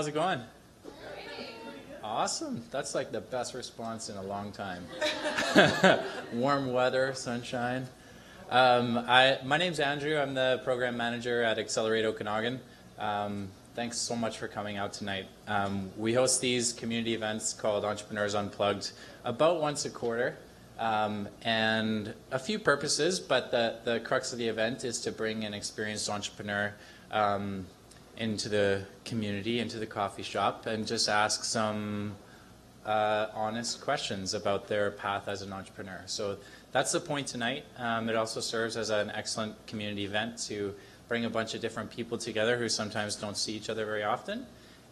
How's it going? Awesome. That's like the best response in a long time. Warm weather, sunshine. My name's Andrew. I'm the program manager at Accelerate Okanagan. Thanks so much for coming out tonight. We host these community events called Entrepreneurs Unplugged about once a quarter. And a few purposes, but the crux of the event is to bring an experienced entrepreneur into the community, into the coffee shop, and just ask some honest questions about their path as an entrepreneur. So that's the point tonight. It also serves as an excellent community event to bring a bunch of different people together who sometimes don't see each other very often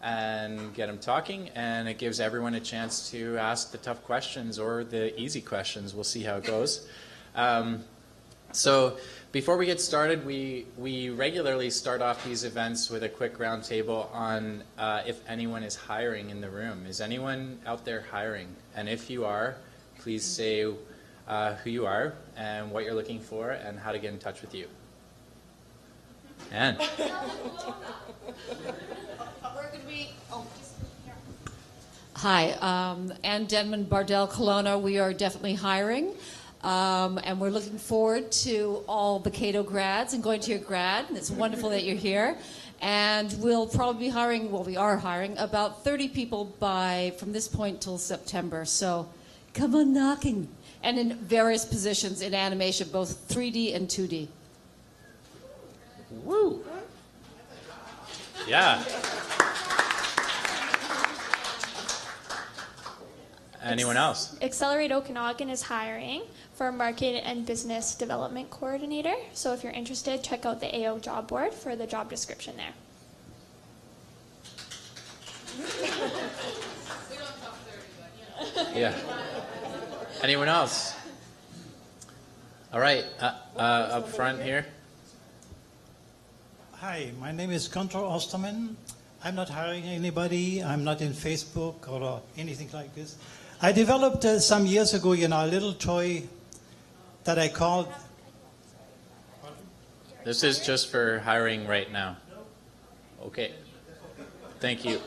and get them talking, and it gives everyone a chance to ask the tough questions or the easy questions. We'll see how it goes. So before we get started, we regularly start off these events with a quick roundtable on if anyone is hiring in the room. Is anyone out there hiring? And if you are, please say who you are and what you're looking for and how to get in touch with you. Anne. Hi, Ann Denman, Bardell, Kelowna. We are definitely hiring, and we're looking forward to all the Cato grads and going to your grad. It's wonderful that you're here. And we'll probably be hiring, well, we are hiring about 30 people from this point till September. So come on knocking. And in various positions in animation, both 3D and 2D. Woo! Yeah. Anyone else? Accelerate Okanagan is hiring for a market and business development coordinator. So if you're interested, check out the AO job board for the job description there. Yeah. Anyone else? All right, up front here. Hi, my name is Control Osterman. I'm not hiring anybody. I'm not in Facebook or anything like this. I developed some years ago, a little toy that I called... This is just for hiring right now. Okay. Thank you.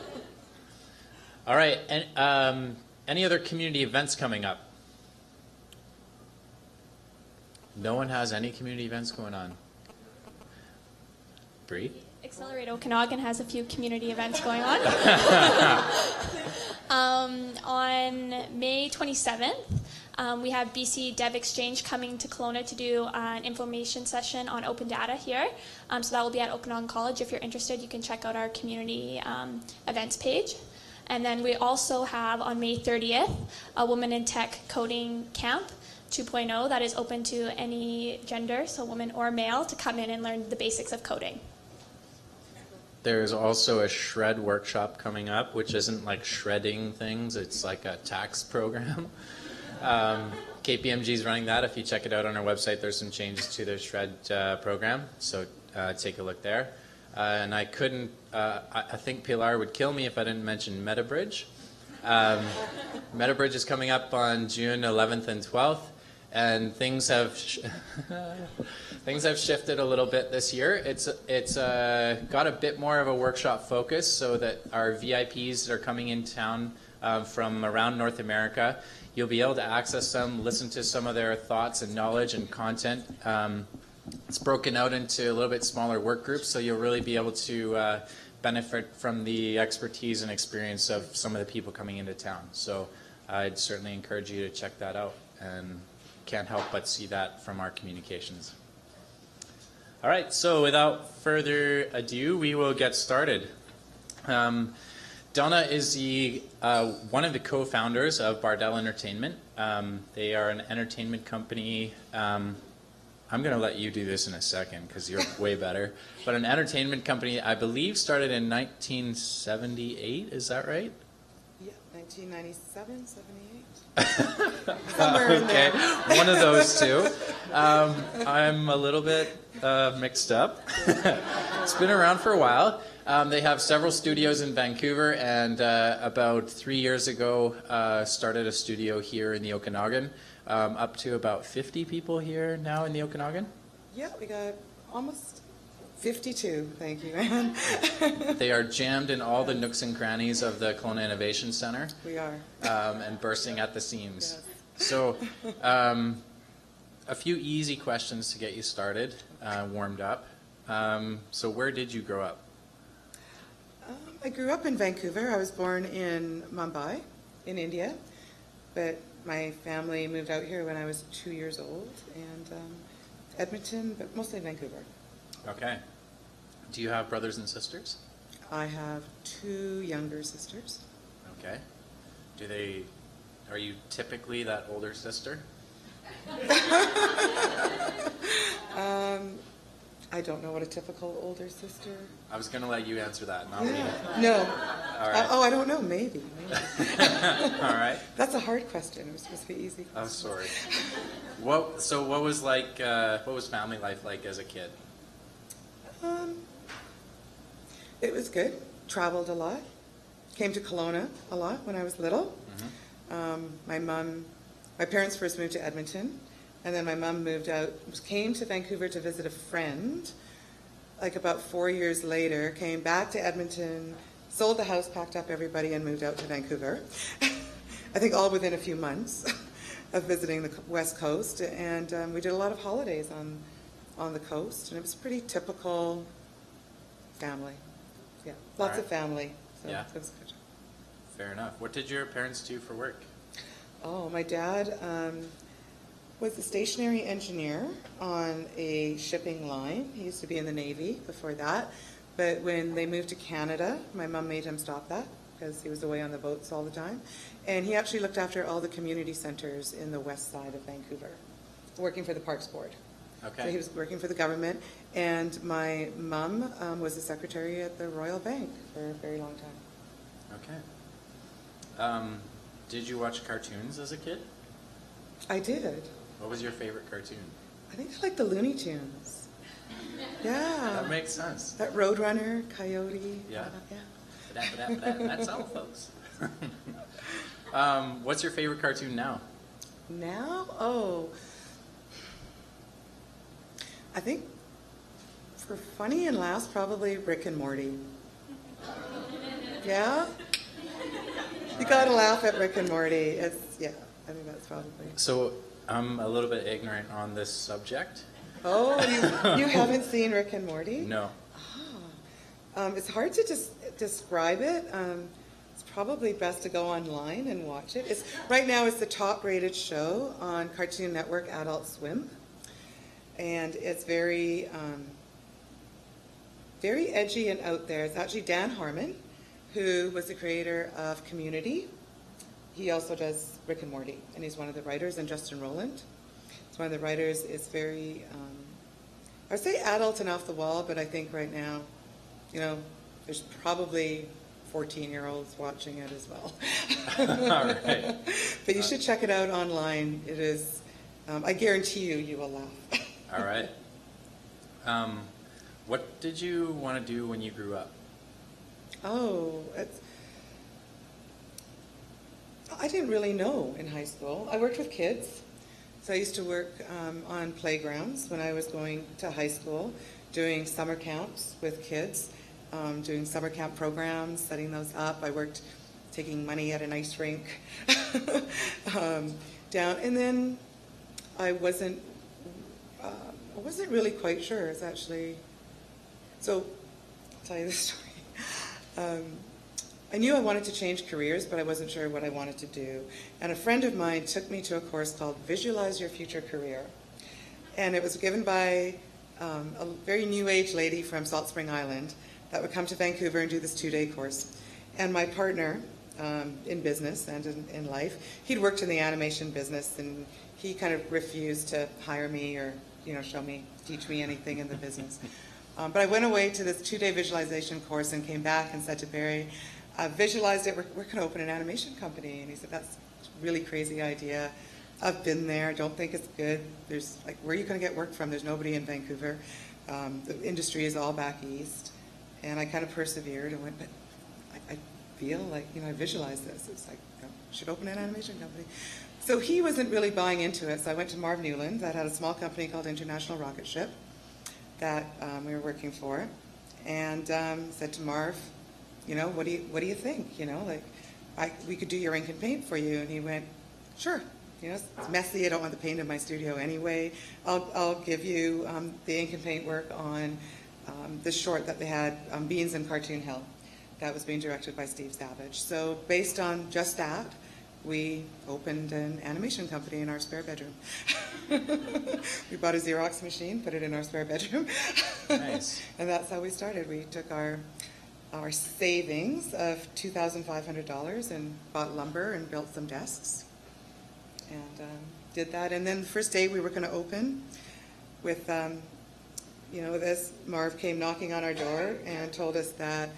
All right. And, any other community events coming up? No one has any community events going on. Bree? Accelerate Okanagan has a few community events going on. On May 27th, we have BC Dev Exchange coming to Kelowna to do an information session on open data here. So that will be at Okanagan College. If you're interested, you can check out our community events page. And then we also have on May 30th, a Women in Tech Coding Camp 2.0 that is open to any gender, so woman or male, to come in and learn the basics of coding. There's also a shred workshop coming up, which isn't like shredding things. It's like a tax program. KPMG is running that. If you check it out on our website, there's some changes to the shred program. So take a look there. And I couldn't, I think Pilar would kill me if I didn't mention MetaBridge. MetaBridge is coming up on June 11th and 12th. And things have shifted a little bit this year. It's got a bit more of a workshop focus, so that our VIPs that are coming in town from around North America, you'll be able to access them, listen to some of their thoughts and knowledge and content. It's broken out into a little bit smaller work groups, so you'll really be able to benefit from the expertise and experience of some of the people coming into town. So I'd certainly encourage you to check that out, and can't help but see that from our communications. All right, so without further ado, we will get started. Delna is one of the co-founders of Bardell Entertainment. They are an entertainment company. I'm going to let you do this in a second because you're way better. But an entertainment company, I believe, started in 1978. Is that right? Yeah, 1997, 78. Somewhere in there. Okay, one of those two. I'm a little bit mixed up. It's been around for a while. They have several studios in Vancouver, and about 3 years ago started a studio here in the Okanagan. Up to about 50 people here now in the Okanagan. Yeah, we got almost 52, thank you, Anne. They are jammed in all the nooks and crannies of the Kelowna Innovation Center. We are. And bursting at the seams. Yes. So, a few easy questions to get you started, warmed up. So where did you grow up? I grew up in Vancouver. I was born in Mumbai, in India, but my family moved out here when I was 2 years old, and Edmonton, but mostly Vancouver. Okay. Do you have brothers and sisters? I have 2 younger sisters. Okay. Are you typically that older sister? I don't know what a typical older sister. I was going to let you answer that, not me. No. All right. I don't know. Maybe. All right. That's a hard question. It was supposed to be easy. I'm sorry. What was family life like as a kid? It was good. Traveled a lot. Came to Kelowna a lot when I was little. Mm-hmm. My parents first moved to Edmonton, and then my mom came to Vancouver to visit a friend. Like about 4 years later, came back to Edmonton, sold the house, packed up everybody, and moved out to Vancouver. I think all within a few months of visiting the West Coast, and we did a lot of holidays on the coast, and it was pretty typical family. Yeah, lots of family. So Yeah. it was good. Fair enough. What did your parents do for work? Oh, my dad was a stationary engineer on a shipping line. He used to be in the Navy before that. But when they moved to Canada, my mom made him stop that because he was away on the boats all the time. And he actually looked after all the community centers in the west side of Vancouver, working for the Parks Board. Okay. So he was working for the government. And my mom was a secretary at the Royal Bank for a very long time. Okay. Did you watch cartoons as a kid? I did. What was your favorite cartoon? I think I like the Looney Tunes. Yeah. That makes sense. That Roadrunner, Coyote. Yeah. Yeah. That's all, folks. What's your favorite cartoon now? Now? Oh. I think for funny and laughs, probably Rick and Morty. Yeah? You gotta laugh at Rick and Morty. I think that's probably. So I'm a little bit ignorant on this subject. Oh, you haven't seen Rick and Morty? No. It's hard to just describe it. It's probably best to go online and watch it. Right now it's the top-rated show on Cartoon Network Adult Swim. And it's very, very edgy and out there. It's actually Dan Harmon, who was the creator of Community. He also does Rick and Morty, and he's one of the writers, and Justin Rowland. He's one of the writers. It's very, I would say adult and off the wall, but I think right now, there's probably 14-year-olds watching it as well. All right. But you should check it out online. It is, I guarantee you will laugh. All right. What did you want to do when you grew up? Oh, I didn't really know in high school. I worked with kids. So I used to work on playgrounds when I was going to high school, doing summer camps with kids, doing summer camp programs, setting those up. I worked taking money at an ice rink down. And then I wasn't really quite sure. It's actually, so I'll tell you this story. I knew I wanted to change careers, but I wasn't sure what I wanted to do. And a friend of mine took me to a course called Visualize Your Future Career. And it was given by a very new age lady from Salt Spring Island that would come to Vancouver and do this 2-day course. And my partner in business and in life, he'd worked in the animation business, and he kind of refused to hire me or teach me anything in the business. But I went away to this 2-day visualization course and came back and said to Barry, I visualized it, we're going to open an animation company. And he said, that's a really crazy idea. I've been there, don't think it's good. There's where are you going to get work from? There's nobody in Vancouver. The industry is all back east. And I kind of persevered and went, but I feel like, I visualized this. It's like, should open an animation company. So he wasn't really buying into it. So I went to Marv Newland that had a small company called International Rocket Ship that we were working for, and said to Marv, you know, what do you think? You know, like we could do your ink and paint for you. And he went, sure. You know, it's messy. I don't want the paint in my studio anyway. I'll give you the ink and paint work on this short that they had, Beans in Cartoon Hill, that was being directed by Steve Savage. So based on just that, we opened an animation company in our spare bedroom. We bought a Xerox machine, put it in our spare bedroom. Nice. And that's how we started. We took our savings of $2,500 and bought lumber and built some desks. And did that. And then the first day we were going to open with, you know, this, Marv came knocking on our door and told us that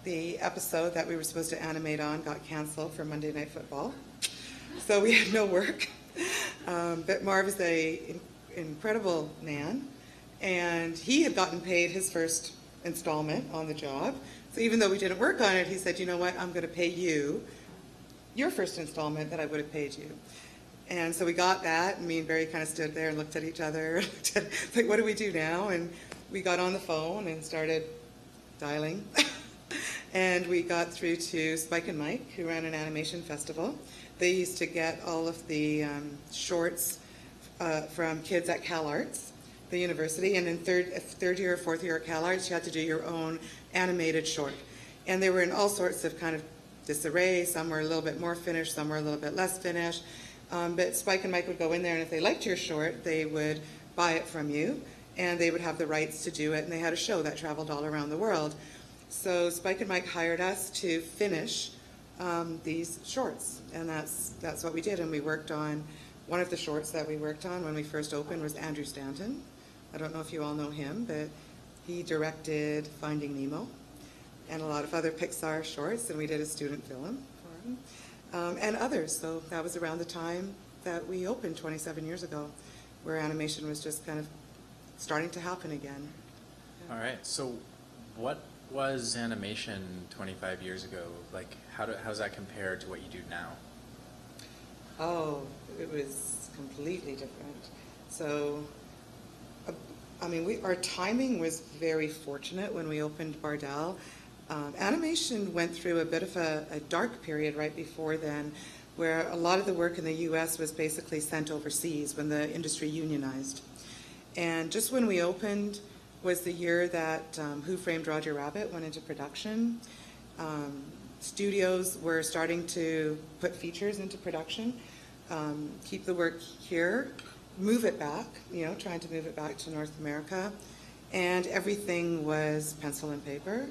the episode that we were supposed to animate on got canceled for Monday Night Football. So we had no work. But Marv is an incredible man, and he had gotten paid his first installment on the job. So even though we didn't work on it, he said, you know what, I'm going to pay you your first installment that I would have paid you. And so we got that, and me and Barry kind of stood there and looked at each other, like, what do we do now? And we got on the phone and started dialing. And we got through to Spike and Mike, who ran an animation festival. They used to get all of the shorts from kids at CalArts, the university, and in third year or fourth year at CalArts, you had to do your own animated short. And they were in all sorts of kind of disarray. Some were a little bit more finished, some were a little bit less finished. But Spike and Mike would go in there, and if they liked your short, they would buy it from you, and they would have the rights to do it, and they had a show that traveled all around the world. So Spike and Mike hired us to finish these shorts, and that's what we did. And we worked on, one of the shorts that we worked on when we first opened was Andrew Stanton. I don't know if you all know him, but he directed Finding Nemo and a lot of other Pixar shorts, and we did a student film for him. And others. So that was around the time that we opened 27 years ago, where animation was just kind of starting to happen again. All right. So what was animation 25 years ago? Like, how's that compared to what you do now? Oh, it was completely different. So, I mean, our timing was very fortunate when we opened Bardell. Animation went through a bit of a dark period right before then, where a lot of the work in the U.S. was basically sent overseas when the industry unionized. And just when we opened was the year that Who Framed Roger Rabbit went into production. Studios were starting to put features into production, keep the work here, move it back, you know, trying to move it back to North America. And everything was pencil and paper.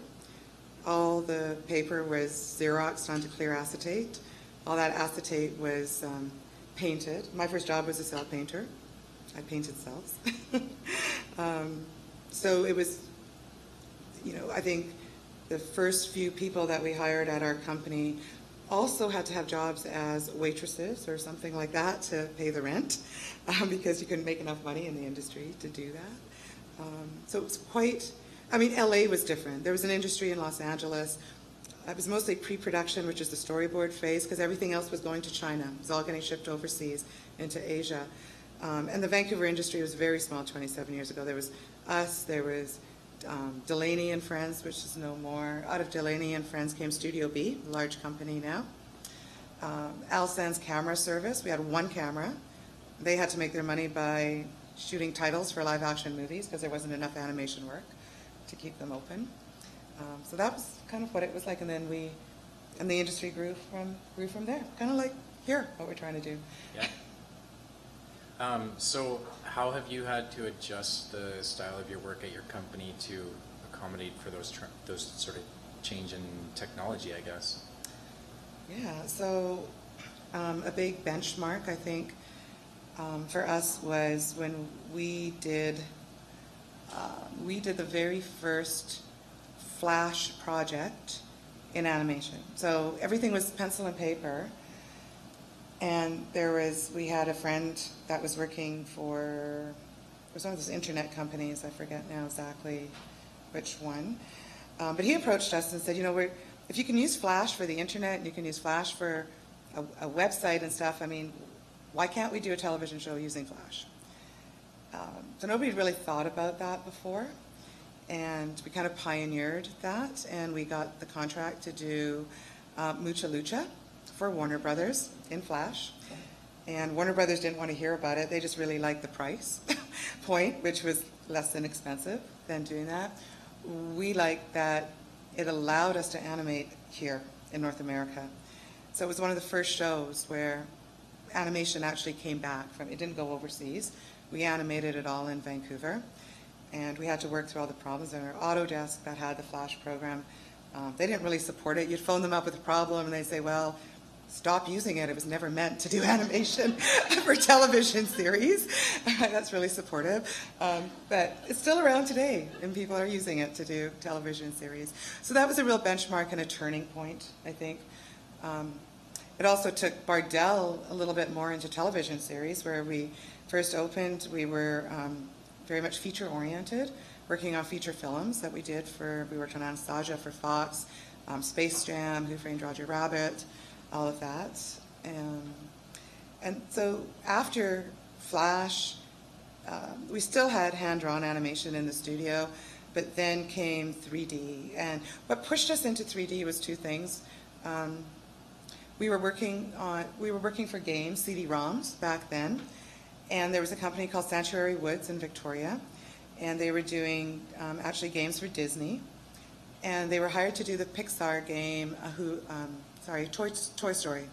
All the paper was Xeroxed onto clear acetate. All that acetate was painted. My first job was a cell painter. I painted cells. So it was, you know, I think the first few people that we hired at our company also had to have jobs as waitresses or something like that to pay the rent, because you couldn't make enough money in the industry to do that. So it was quite, I mean, LA was different. There was an industry in Los Angeles. It was mostly pre-production, which is the storyboard phase, because everything else was going to China. It was all getting shipped overseas into Asia. And the Vancouver industry was very small 27 years ago. There was us, there was Delaney and Friends, which is no more. Out of Delaney and Friends came Studio B, a large company now. Al Sands Camera Service, we had one camera. They had to make their money by shooting titles for live action movies because there wasn't enough animation work to keep them open. So that was kind of what it was like, and then the industry grew from there. Kind of like here, what we're trying to do. Yeah. So how have you had to adjust the style of your work at your company to accommodate for those sort of change in technology, I guess? Yeah, so a big benchmark, I think, for us was when we did the very first Flash project in animation. So everything was pencil and paper. And we had a friend that was working for, it was one of those internet companies, I forget now exactly which one. But he approached us and said, you know, if you can use Flash for the internet and you can use Flash for a website and stuff, I mean, why can't we do a television show using Flash? So nobody really thought about that before, and we kind of pioneered that, and we got the contract to do Mucha Lucha for Warner Brothers in Flash. And Warner Brothers didn't want to hear about it. They just really liked the price point, which was less than expensive than doing that. We liked that it allowed us to animate here in North America. So it was one of the first shows where animation actually came back from, it didn't go overseas. We animated it all in Vancouver, and we had to work through all the problems. And our Autodesk that had the Flash program, they didn't really support it. You'd phone them up with a problem, and they'd say, well, stop using it. It was never meant to do animation for television series. That's really supportive. But it's still around today, and people are using it to do television series. So that was a real benchmark and a turning point, I think. It also took Bardell a little bit more into television series. Where we first opened, we were very much feature-oriented, working on feature films that we did we worked on Anastasia for Fox, Space Jam, Who Framed Roger Rabbit, all of that. And so after Flash, we still had hand-drawn animation in the studio, but then came 3D. And what pushed us into 3D was two things. We were working for games, CD-ROMs back then, and there was a company called Sanctuary Woods in Victoria, and they were doing actually games for Disney, and they were hired to do the Pixar game, Toy Story.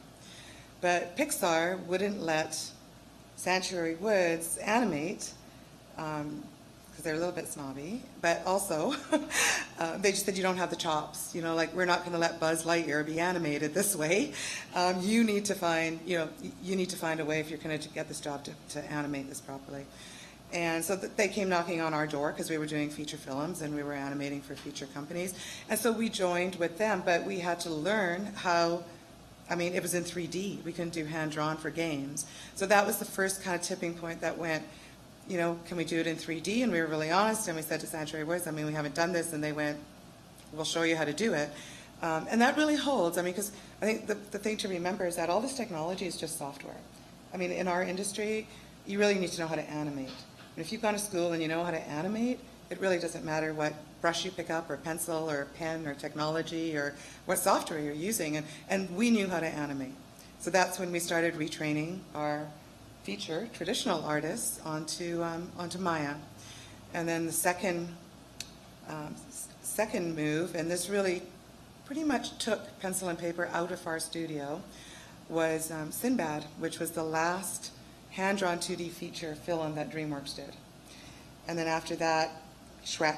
But Pixar wouldn't let Sanctuary Woods animate, because they're a little bit snobby, but also they just said, you don't have the chops. You know, like, we're not going to let Buzz Lightyear be animated this way. You need to find a way if you're going to get this job to animate this properly. And so they came knocking on our door because we were doing feature films and we were animating for feature companies. And so we joined with them, but we had to learn how, it was in 3D. We couldn't do hand-drawn for games. So that was the first kind of tipping point that went, can we do it in 3D? And we were really honest, and we said to Sanctuary Woods, we haven't done this. And they went, we'll show you how to do it. And that really holds, because I think the thing to remember is that all this technology is just software. In our industry, you really need to know how to animate. And if you've gone to school and you know how to animate, it really doesn't matter what brush you pick up, or pencil, or pen, or technology, or what software you're using. And we knew how to animate. So that's when we started retraining our feature traditional artists onto Maya. And then the second move, and this really pretty much took pencil and paper out of our studio, was Sinbad, which was the last hand-drawn 2D feature film that DreamWorks did. And then after that, Shrek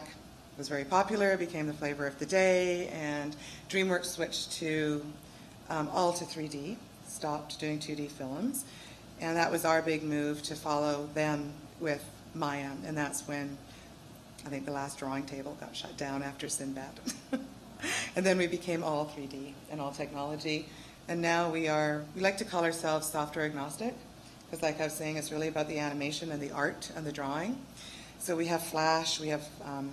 was very popular, became the flavor of the day, and DreamWorks switched to all to 3D, stopped doing 2D films. And that was our big move to follow them with Maya. And that's when I think the last drawing table got shut down after Sinbad. And then we became all 3D and all technology. And now we like to call ourselves software agnostic, because like I was saying, it's really about the animation and the art and the drawing. So we have Flash, we have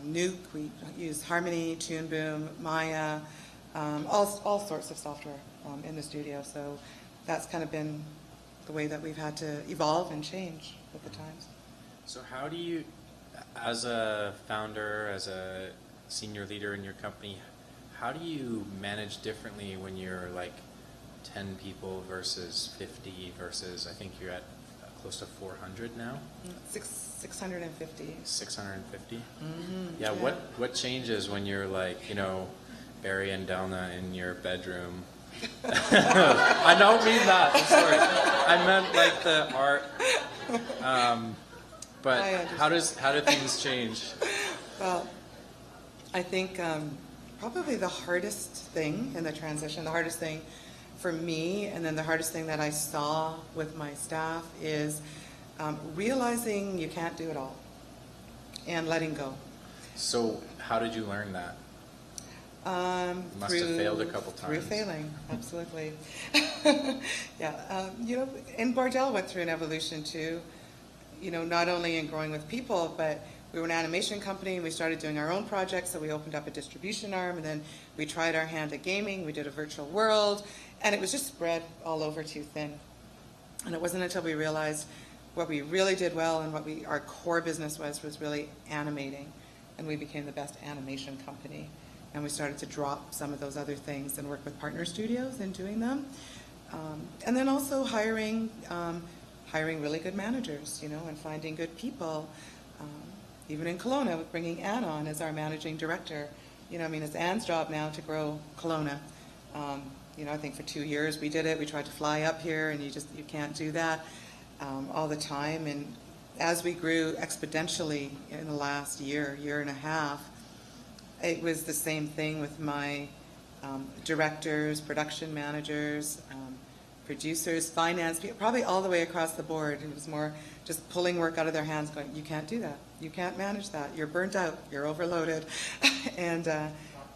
Nuke, we use Harmony, Toon Boom, Maya, all sorts of software in the studio. So that's kind of been the way that we've had to evolve and change with the times. So how do you, as a founder, as a senior leader in your company, how do you manage differently when you're like 10 people versus 50 versus, I think you're at close to 400 now? 650. 650? Mm-hmm. Yeah, what changes when you're like, Barry and Delna in your bedroom? I don't mean that, I'm sorry. I meant like the art. But how do things change? Well, I think probably the hardest thing in the transition, the hardest thing for me, and then the hardest thing that I saw with my staff is realizing you can't do it all and letting go. So how did you learn that? You must have failed a couple times. Through failing, absolutely. Yeah, and Bardell went through an evolution too, not only in growing with people, but we were an animation company and we started doing our own projects, so we opened up a distribution arm, and then we tried our hand at gaming, we did a virtual world, and it was just spread all over too thin. And it wasn't until we realized what we really did well and what our core business was really animating. And we became the best animation company. And we started to drop some of those other things and work with partner studios in doing them. And then also hiring really good managers, you know, and finding good people. Even in Kelowna, with bringing Anne on as our managing director. You know, I mean, it's Anne's job now to grow Kelowna. You know, I think for 2 years we did it. We tried to fly up here, and you can't do that all the time. And as we grew exponentially in the last year and a half, it was the same thing with my directors, production managers, producers, finance people, probably all the way across the board. It was more just pulling work out of their hands, going, you can't do that. You can't manage that. You're burnt out. You're overloaded. And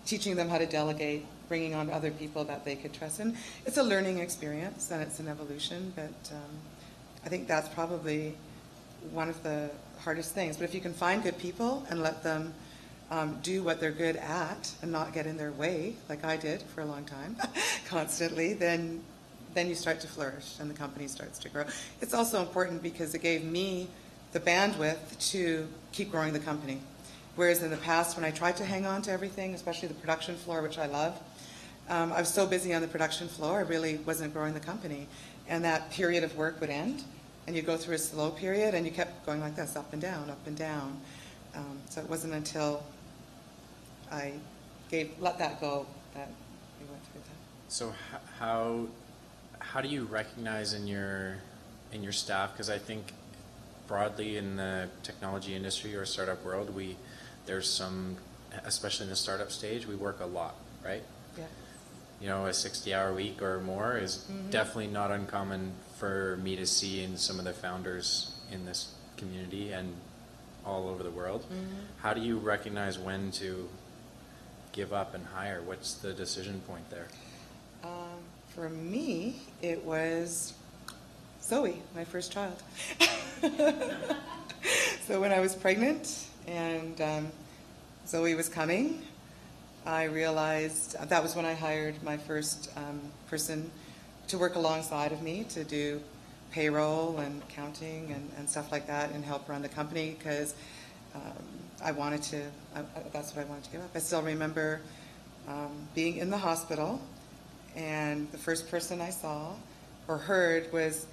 teaching them how to delegate, bringing on other people that they could trust. And it's a learning experience, and it's an evolution, but I think that's probably one of the hardest things. But if you can find good people and let them do what they're good at and not get in their way, like I did for a long time, constantly, then you start to flourish and the company starts to grow. It's also important because it gave me the bandwidth to keep growing the company. Whereas in the past, when I tried to hang on to everything, especially the production floor, which I love, I was so busy on the production floor, I really wasn't growing the company. And that period of work would end, and you'd go through a slow period, and you kept going like this, up and down, up and down. So it wasn't until I let that go that we went through that. So how do you recognize in your staff? Because I think broadly in the technology industry or startup world, there's some, especially in the startup stage, we work a lot, right? Yeah. You know, a 60-hour week or more is definitely not uncommon for me to see in some of the founders in this community and all over the world. How do you recognize when to give up and hire? What's the decision point there? For me, it was Zoe, my first child. So when I was pregnant and Zoe was coming, I realized that was when I hired my first person to work alongside of me to do payroll and accounting and stuff like that and help run the company because that's what I wanted to give up. I still remember being in the hospital, and the first person I saw or heard was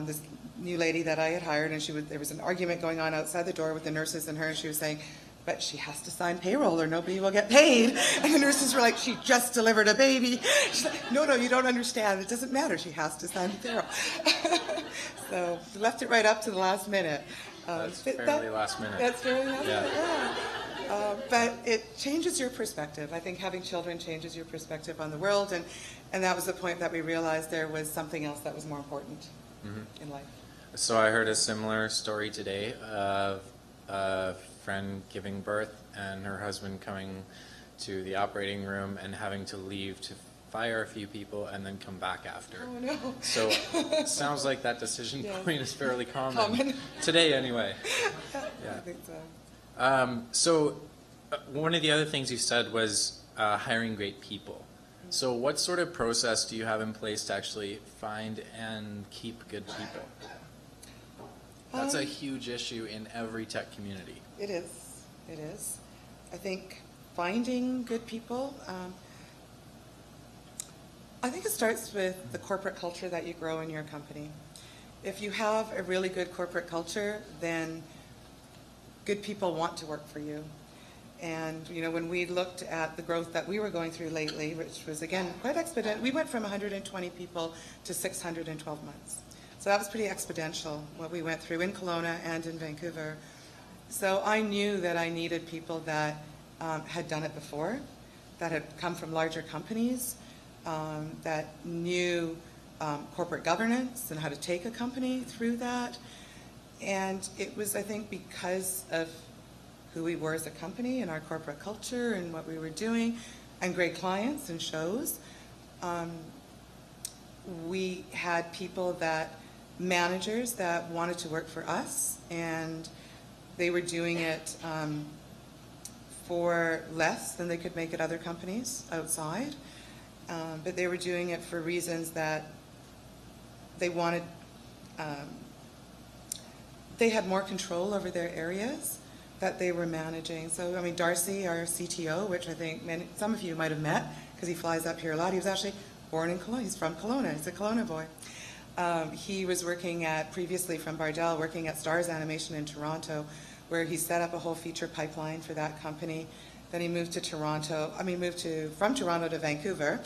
this new lady that I had hired, and there was an argument going on outside the door with the nurses and her, and she was saying, but she has to sign payroll or nobody will get paid. And the nurses were like, she just delivered a baby. She's like, no, you don't understand. It doesn't matter. She has to sign payroll. So we left it right up to the last minute. That's fairly last minute. That's fairly last minute, yeah. But it changes your perspective. I think having children changes your perspective on the world, and that was the point that we realized there was something else that was more important in life. So I heard a similar story today of a friend giving birth and her husband coming to the operating room and having to leave to fire a few people and then come back after. Oh, no. So it sounds like that decision point is fairly common. Today anyway. Yeah. I think so. So one of the other things you said was hiring great people. So what sort of process do you have in place to actually find and keep good people? That's a huge issue in every tech community. It is. It is. I think finding good people, I think it starts with the corporate culture that you grow in your company. If you have a really good corporate culture, then good people want to work for you. And, you know, when we looked at the growth that we were going through lately, which was, again, quite exponential, we went from 120 people to 600 in 12 months. So that was pretty exponential, what we went through in Kelowna and in Vancouver. So I knew that I needed people that had done it before, that had come from larger companies, that knew corporate governance and how to take a company through that. And it was, I think, because of who we were as a company and our corporate culture and what we were doing, and great clients and shows, we had people managers that wanted to work for us, and they were doing it for less than they could make at other companies outside, but they were doing it for reasons that they wanted they had more control over their areas that they were managing. So, I mean, Darcy, our CTO, which I think some of you might have met because he flies up here a lot, he was actually born in Kelowna. He's from Kelowna. He's a Kelowna boy. He was working previously from Bardell, working at Stars Animation in Toronto, where he set up a whole feature pipeline for that company. Then he moved from Toronto to Vancouver,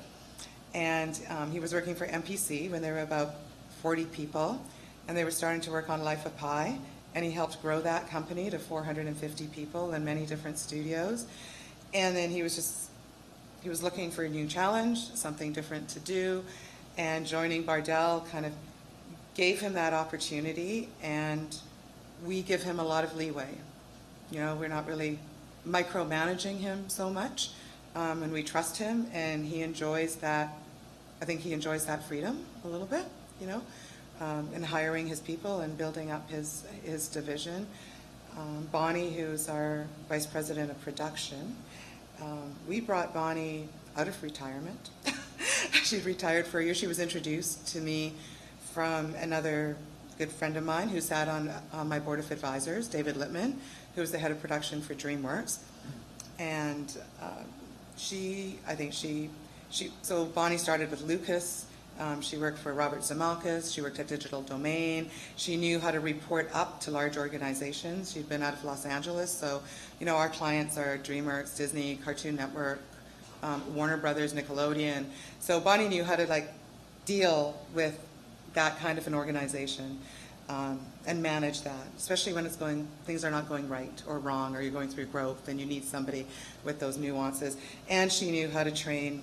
and he was working for MPC when there were about 40 people, and they were starting to work on Life of Pi, and he helped grow that company to 450 people in many different studios. And then he was looking for a new challenge, something different to do, and joining Bardell kind of gave him that opportunity, and we give him a lot of leeway. You know, we're not really micromanaging him so much, and we trust him, and he enjoys that. I think he enjoys that freedom a little bit, you know, in hiring his people and building up his division. Bonnie, who's our Vice President of Production, we brought Bonnie out of retirement. She'd retired for a year. She was introduced to me from another good friend of mine who sat on my board of advisors, David Littman, who was the head of production for DreamWorks. And so Bonnie started with Lucas. She worked for Robert Zemeckis. She worked at Digital Domain. She knew how to report up to large organizations. She'd been out of Los Angeles. So, you know, our clients are DreamWorks, Disney, Cartoon Network, Warner Brothers, Nickelodeon. So Bonnie knew how to like deal with that kind of an organization and manage that, especially when things are not going right or wrong, or you're going through growth, and you need somebody with those nuances. And she knew how to train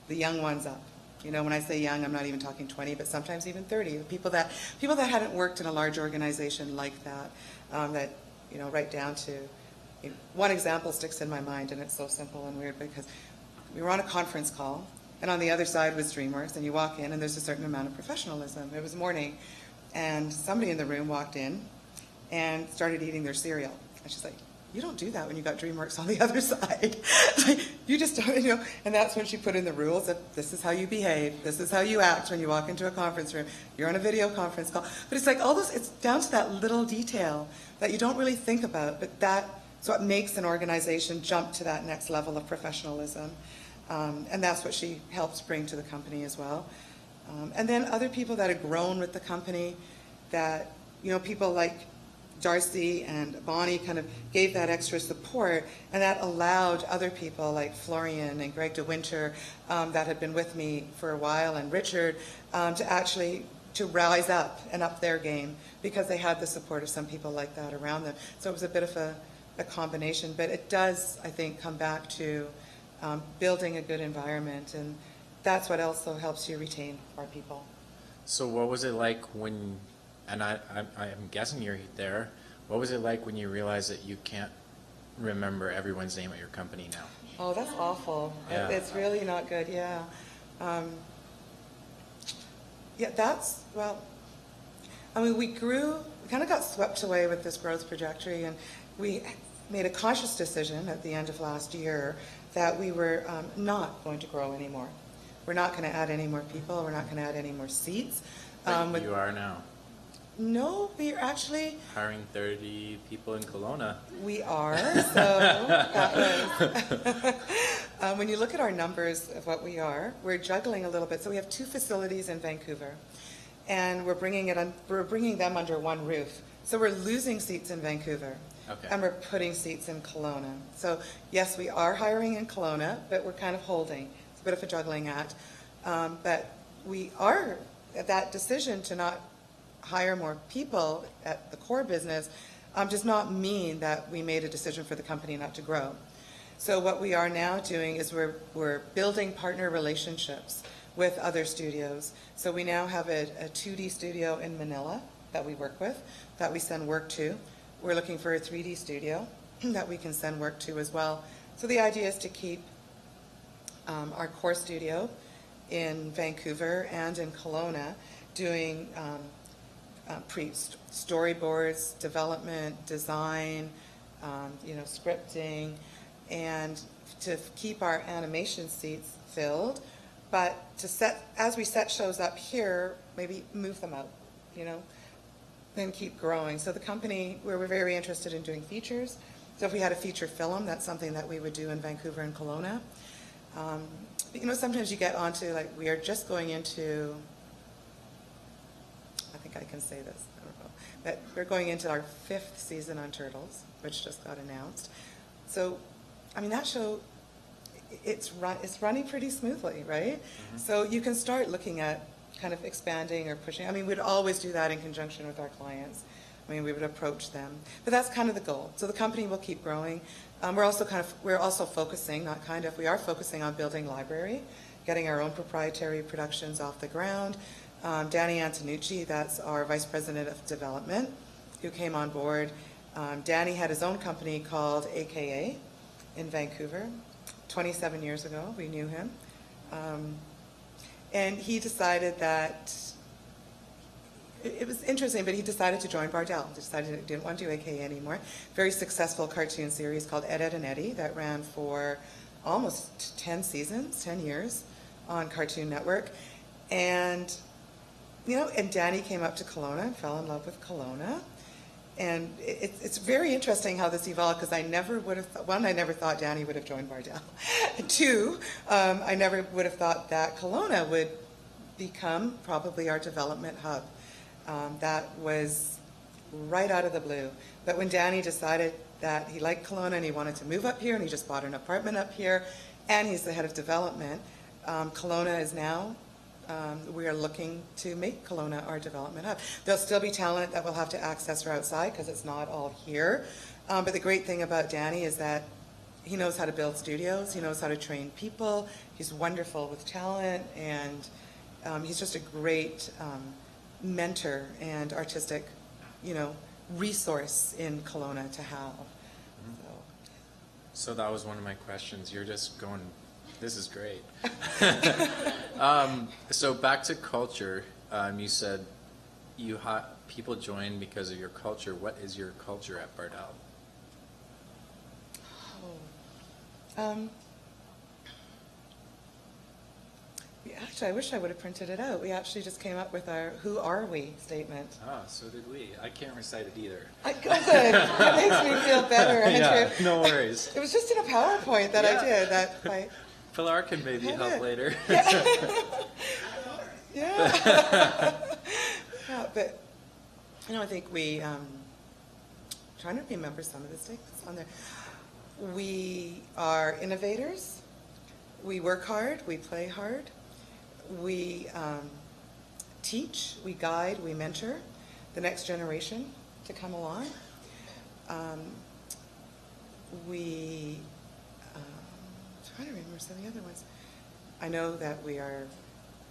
the young ones up. You know, when I say young, I'm not even talking 20, but sometimes even 30. People that hadn't worked in a large organization like that, that, you know, right down to, you know, one example sticks in my mind, and it's so simple and weird because we were on a conference call, and on the other side was DreamWorks, and you walk in, and there's a certain amount of professionalism. It was morning, and somebody in the room walked in and started eating their cereal. And she's like, "You don't do that when you got DreamWorks on the other side." Like, you just don't, you know. And that's when she put in the rules of this is how you behave, this is how you act when you walk into a conference room. You're on a video conference call. But it's like all those, it's down to that little detail that you don't really think about, but that's what makes an organization jump to that next level of professionalism. And that's what she helps bring to the company as well. And then other people that have grown with the company that, you know, people like Darcy and Bonnie kind of gave that extra support, and that allowed other people like Florian and Greg DeWinter that had been with me for a while, and Richard, to rise up and up their game because they had the support of some people like that around them. So it was a bit of a combination, but it does, I think, come back to building a good environment, and that's what also helps you retain our people. So what was it like when, and I'm guessing you're there, what was it like when you realized that you can't remember everyone's name at your company now? Oh, that's awful. Yeah. It's really not good, yeah. Well, I mean, we kind of got swept away with this growth trajectory, and we made a conscious decision at the end of last year that we were not going to grow anymore. We're not going to add any more people. We're not going to add any more seats. But you are now. No, we are actually Hiring 30 people in Kelowna. We are. So that was, when you look at our numbers of what we are, we're juggling a little bit. So we have 2 facilities in Vancouver, and we're bringing them under one roof. So we're losing seats in Vancouver, Okay. and we're putting seats in Kelowna. So yes, we are hiring in Kelowna, but we're kind of holding. It's a bit of a juggling act. But we are at that decision to not hire more people at the core business does not mean that we made a decision for the company not to grow. So what we are now doing is we're building partner relationships with other studios. So we now have a 2D studio in Manila that we work with, that we send work to. We're looking for a 3D studio that we can send work to as well. So the idea is to keep our core studio in Vancouver and in Kelowna doing storyboards, development, design, scripting, and to keep our animation seats filled. But as we set shows up here, maybe move them out, then keep growing. So the company, we're very interested in doing features. So if we had a feature film, that's something that we would do in Vancouver and Kelowna. You know, sometimes you get onto, like, we are just going into, I think I can say this, I don't know, but we're going into our 5th season on Turtles, which just got announced. So, I mean, that show, it's running pretty smoothly, right? Mm-hmm. So you can start looking at kind of expanding or pushing. I mean, we'd always do that in conjunction with our clients. I mean, we would approach them, but that's kind of the goal. So the company will keep growing. We're also focusing, not kind of, we are focusing on building library, getting our own proprietary productions off the ground. Danny Antonucci, that's our Vice President of Development, who came on board. Danny had his own company called AKA in Vancouver. 27 years ago, we knew him. And he decided that, it was interesting, but he decided to join Bardell. Decided he didn't want to do AKA anymore. Very successful cartoon series called Ed, Edd and Eddy that ran for almost 10 seasons, 10 years on Cartoon Network. And, you know, and Danny came up to Kelowna, fell in love with Kelowna. And it's very interesting how this evolved, because I never would have, one, I never thought Danny would have joined Bardell. Two, I never would have thought that Kelowna would become probably our development hub. That was right out of the blue. But when Danny decided that he liked Kelowna and he wanted to move up here, and he just bought an apartment up here, and he's the head of development, Kelowna is now, we are looking to make Kelowna our development hub. There'll still be talent that we'll have to access from outside, because it's not all here. But the great thing about Danny is that he knows how to build studios, he knows how to train people, he's wonderful with talent, and he's just a great mentor and artistic, you know, resource in Kelowna to have. So that was one of my questions. You're just going, this is great. So back to culture, you said people join because of your culture. What is your culture at Bardell? Actually, I wish I would have printed it out. We actually just came up with our "Who are we" statement. Ah, so did we. I can't recite it either. Good. That makes me feel better, Andrew. Yeah, no worries. It was just in a PowerPoint that I did. Pilar can maybe help later. Yeah. Yeah. Yeah, but you know, I think we trying to remember some of the statements on there. We are innovators. We work hard. We play hard. We teach. We guide. We mentor the next generation to come along. We trying to remember some of the other ones. I know that we are,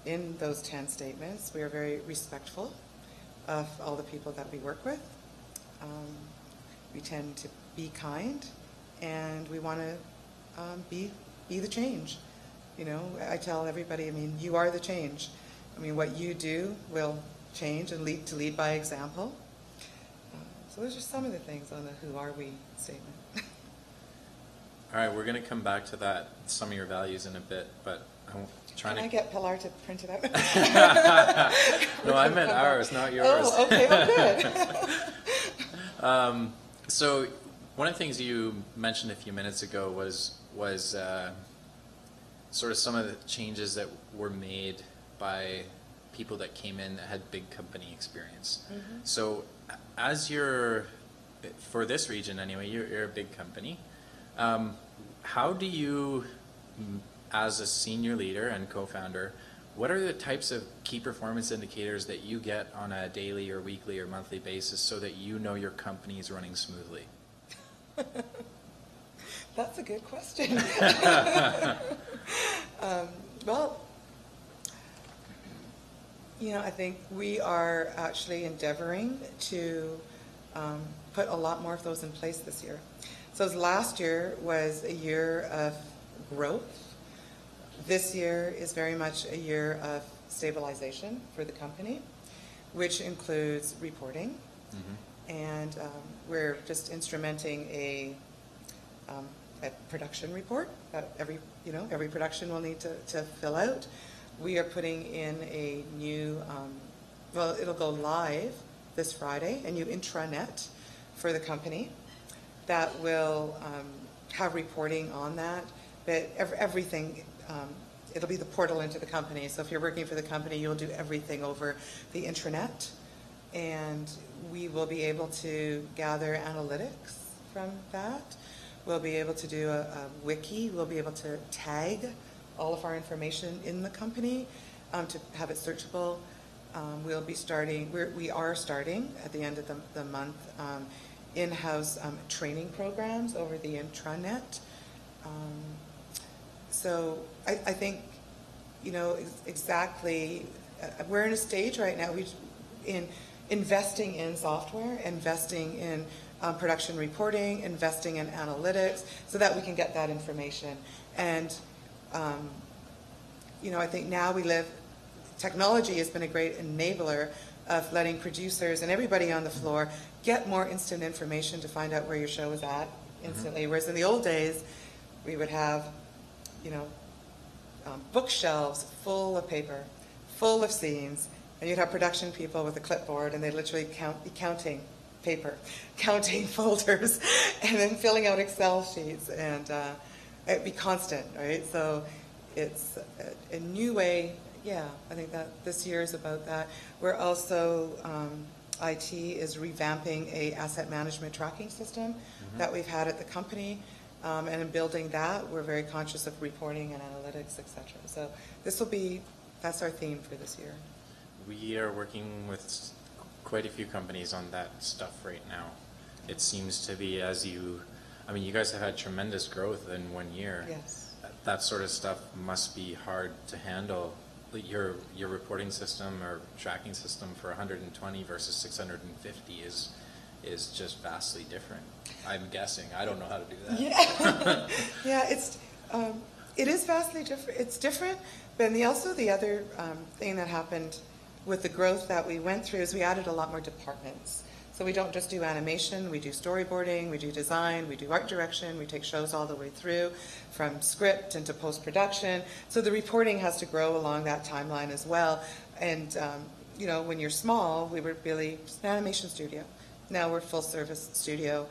in those 10 statements, we are very respectful of all the people that we work with. We tend to be kind, and we want to be the change. You know, I tell everybody, I mean, you are the change. I mean, what you do will change and lead by example. So those are some of the things on the "Who are we" statement. All right, we're going to come back to that, some of your values in a bit, but I'm trying Can I get Pilar to print it out? No, I meant ours, not yours. Oh, okay, well, good. So one of the things you mentioned a few minutes ago was sort of some of the changes that were made by people that came in that had big company experience. Mm-hmm. So as for this region anyway, you're a big company. How do you, as a senior leader and co-founder, what are the types of key performance indicators that you get on a daily or weekly or monthly basis so that you know your company is running smoothly? That's a good question. Well, you know, I think we are actually endeavoring to put a lot more of those in place this year. So last year was a year of growth. This year is very much a year of stabilization for the company, which includes reporting. Mm-hmm. And we're just instrumenting a production report that every production will need to fill out. We are putting in a new, well, it'll go live this Friday, a new intranet for the company that will have reporting on that. But everything, it'll be the portal into the company. So if you're working for the company, you'll do everything over the intranet. And we will be able to gather analytics from that. We'll be able to do a wiki. We'll be able to tag all of our information in the company to have it searchable. We'll be starting, we are starting at the end of the month in-house training programs over the intranet. So I think, you know, exactly, we're in a stage right now in investing in software, investing in production reporting, investing in analytics, so that we can get that information. And, you know, I think now technology has been a great enabler of letting producers and everybody on the floor get more instant information to find out where your show is at instantly. Mm-hmm. Whereas in the old days, we would have, you know, bookshelves full of paper, full of scenes, and you'd have production people with a clipboard, and they'd literally be counting paper, counting folders, and then filling out Excel sheets, and it'd be constant, right? So it's a new way. Yeah, I think that this year is about that. We're also, IT is revamping a asset management tracking system that we've had at the company. And in building that, we're very conscious of reporting and analytics, et cetera. So that's our theme for this year. We are working with quite a few companies on that stuff right now. It seems to be you guys have had tremendous growth in 1 year. Yes. That sort of stuff must be hard to handle. Your reporting system or tracking system for 120 versus 650 is just vastly different. I'm guessing. I don't know how to do that. Yeah, yeah. It is vastly different. It's different, but also the other thing that happened with the growth that we went through is we added a lot more departments. So we don't just do animation, we do storyboarding, we do design, we do art direction, we take shows all the way through from script into post-production. So the reporting has to grow along that timeline as well. And, you know, when you're small, we were really just an animation studio. Now we're full service studio,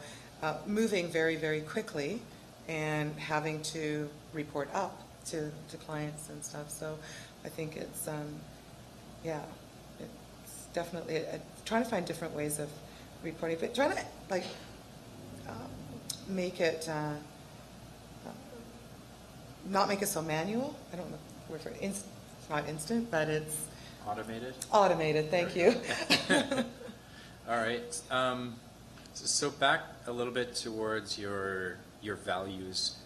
moving very, very quickly and having to report up to clients and stuff. So I think it's, yeah, it's definitely trying to find different ways of reporting, but trying to make it not make it so manual. I don't know the word for it. It's not instant, but it's automated. Automated. Thank you. All right. So back a little bit towards your values.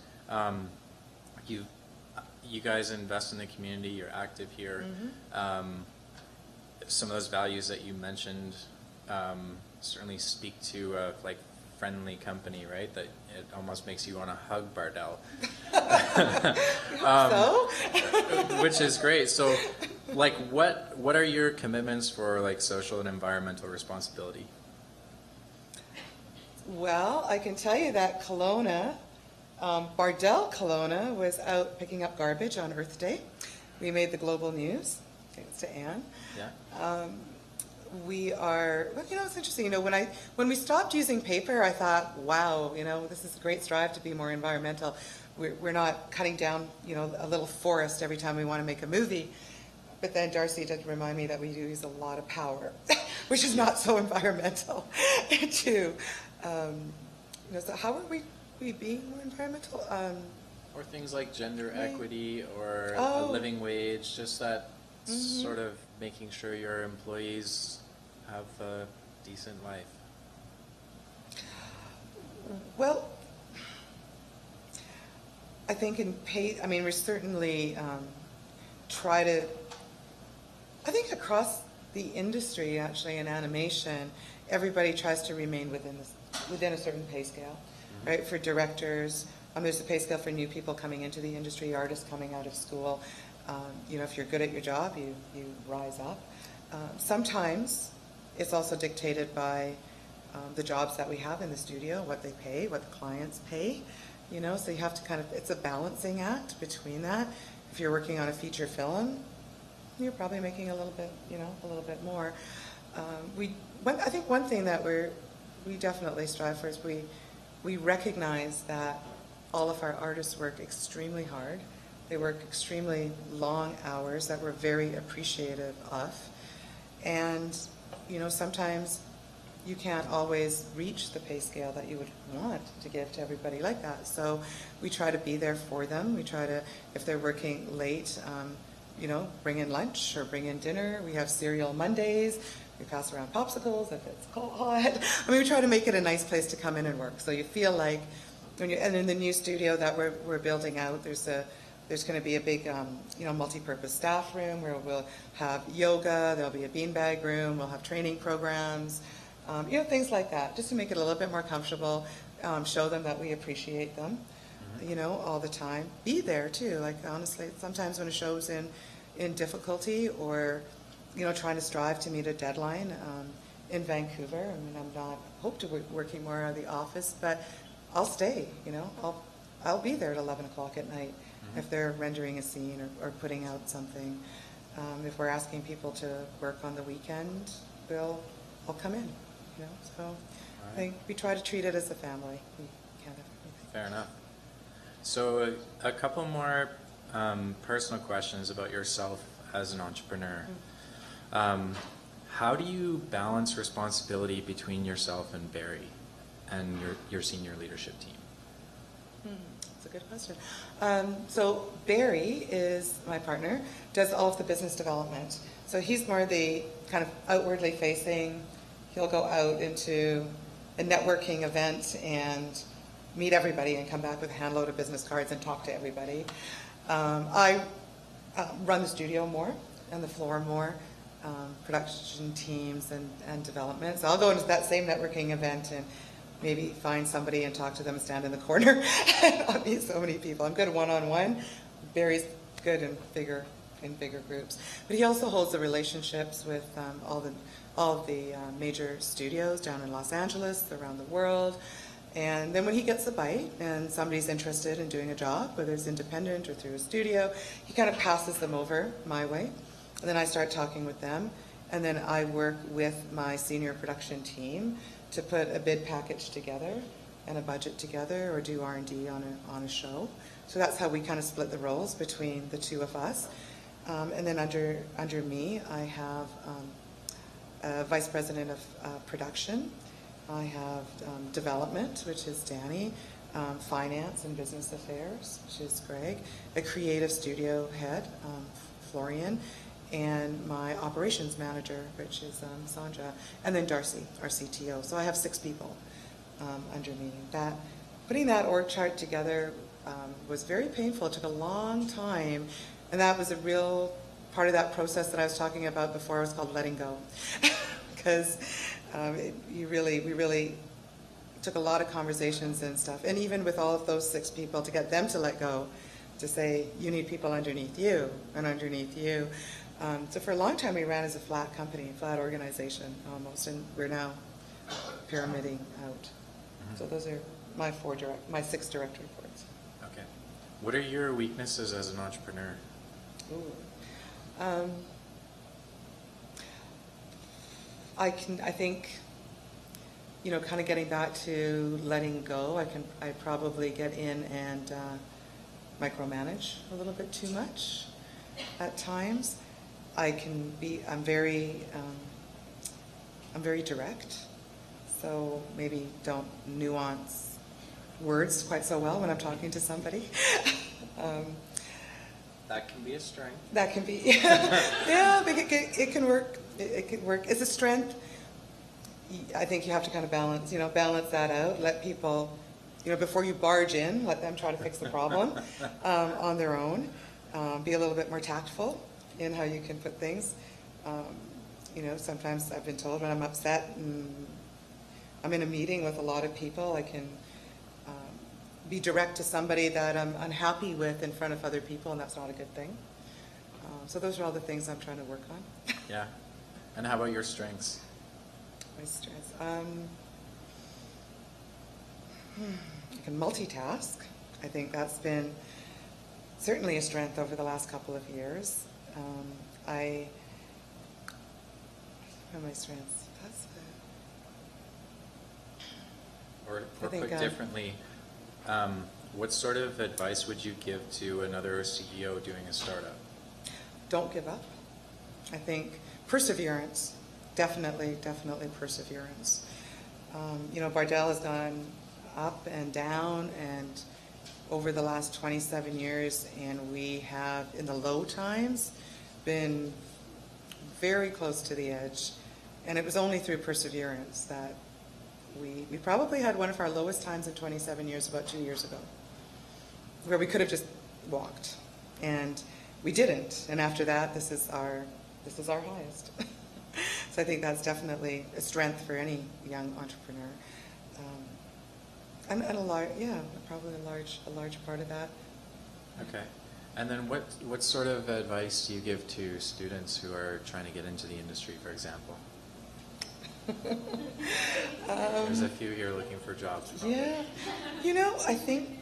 You guys invest in the community. You're active here. Mm-hmm. Some of those values that you mentioned certainly speak to a friendly company, right? That it almost makes you want to hug Bardell. Which is great. So, what are your commitments for social and environmental responsibility? Well, I can tell you that Kelowna, Bardell Kelowna was out picking up garbage on Earth Day. We made the global news. Thanks to Anne. Yeah. We are, well, it's interesting, when we stopped using paper, I thought, wow, this is a great strive to be more environmental. We're not cutting down, a little forest every time we want to make a movie. But then Darcy did remind me that we do use a lot of power, which is not so environmental, too. So how are we being more environmental? Or things like gender equity or a living wage, just that sort of making sure your employees have a decent life. Well, I think we certainly try to, I think across the industry, actually, in animation, everybody tries to remain within a certain pay scale, right? For directors, there's a pay scale for new people coming into the industry, artists coming out of school. If you're good at your job, you rise up. Sometimes it's also dictated by the jobs that we have in the studio, what they pay, what the clients pay. So you have to it's a balancing act between that. If you're working on a feature film, you're probably making a little bit more. I think one thing that we definitely strive for is we recognize that all of our artists work extremely hard. They work extremely long hours that we're very appreciative of. And, sometimes you can't always reach the pay scale that you would want to give to everybody like that. So we try to be there for them. We try to, if they're working late, bring in lunch or bring in dinner. We have cereal Mondays. We pass around popsicles if it's cold hot. I mean, we try to make it a nice place to come in and work. So you feel like, and in the new studio that we're building out, there's going to be a big, multi-purpose staff room where we'll have yoga. There'll be a beanbag room. We'll have training programs, things like that, just to make it a little bit more comfortable. Show them that we appreciate them, all the time. Be there too. Like honestly, sometimes when a show's in difficulty or trying to strive to meet a deadline in Vancouver. I mean, I'm not hope to be working more out of the office, but I'll stay. I'll be there at 11 o'clock at night. If they're rendering a scene or putting out something. If we're asking people to work on the weekend, I'll come in. So right. I think we try to treat it as a family. We can't have everything. Fair enough. So a couple more personal questions about yourself as an entrepreneur. How do you balance responsibility between yourself and Barry and your senior leadership team? That's a good question. So Barry is my partner, does all of the business development. So he's more the kind of outwardly facing. He'll go out into a networking event and meet everybody and come back with a handload of business cards and talk to everybody. I run the studio more and the floor more, production teams and development. So I'll go into that same networking event and maybe find somebody and talk to them and stand in the corner. I'll meet so many people. I'm good one-on-one. Barry's good in bigger groups. But he also holds the relationships with all of the major studios down in Los Angeles, around the world. And then when he gets a bite and somebody's interested in doing a job, whether it's independent or through a studio, he kind of passes them over my way. And then I start talking with them. And then I work with my senior production team to put a bid package together and a budget together or do R&D on a show. So that's how we kind of split the roles between the two of us. And then under me, I have a vice president of production. I have development, which is Danny, finance and business affairs, which is Greg, a creative studio head, Florian, and my operations manager, which is Sandra, and then Darcy, our CTO. So I have 6 people under me. Putting that org chart together was very painful. It took a long time, and that was a real part of that process that I was talking about before. It was called letting go, because we really took a lot of conversations and stuff, and even with all of those 6 people, to get them to let go, to say, you need people underneath you and underneath you. So for a long time, we ran as a flat company, flat organization almost, and we're now pyramiding out. So those are my 6 direct reports. Okay. What are your weaknesses as an entrepreneur? I think, kind of getting back to letting go, I probably get in and micromanage a little bit too much at times. I'm very direct, so maybe don't nuance words quite so well when I'm talking to somebody. That can be a strength. That can be, yeah, but it can work. It can work. It's a strength. I think you have to kind of balance that out. Let people, before you barge in, let them try to fix the problem on their own. Be a little bit more tactful in how you can put things. Sometimes I've been told when I'm upset and I'm in a meeting with a lot of people, I can be direct to somebody that I'm unhappy with in front of other people, and that's not a good thing. So those are all the things I'm trying to work on. Yeah. And how about your strengths? My strengths. I can multitask. I think that's been certainly a strength over the last couple of years. What are my strengths? That's it. Or I think, put differently, what sort of advice would you give to another CEO doing a startup? Don't give up. I think perseverance, definitely perseverance. Bardell has gone up and down and over the last 27 years, and we have, in the low times, been very close to the edge. And it was only through perseverance that we probably had one of our lowest times in 27 years about 2 years ago, where we could have just walked. And we didn't. And after that, this is our highest. So I think that's definitely a strength for any young entrepreneur. And probably a large part of that. Okay. And then what sort of advice do you give to students who are trying to get into the industry, for example? There's a few here looking for jobs. Probably. Yeah. I think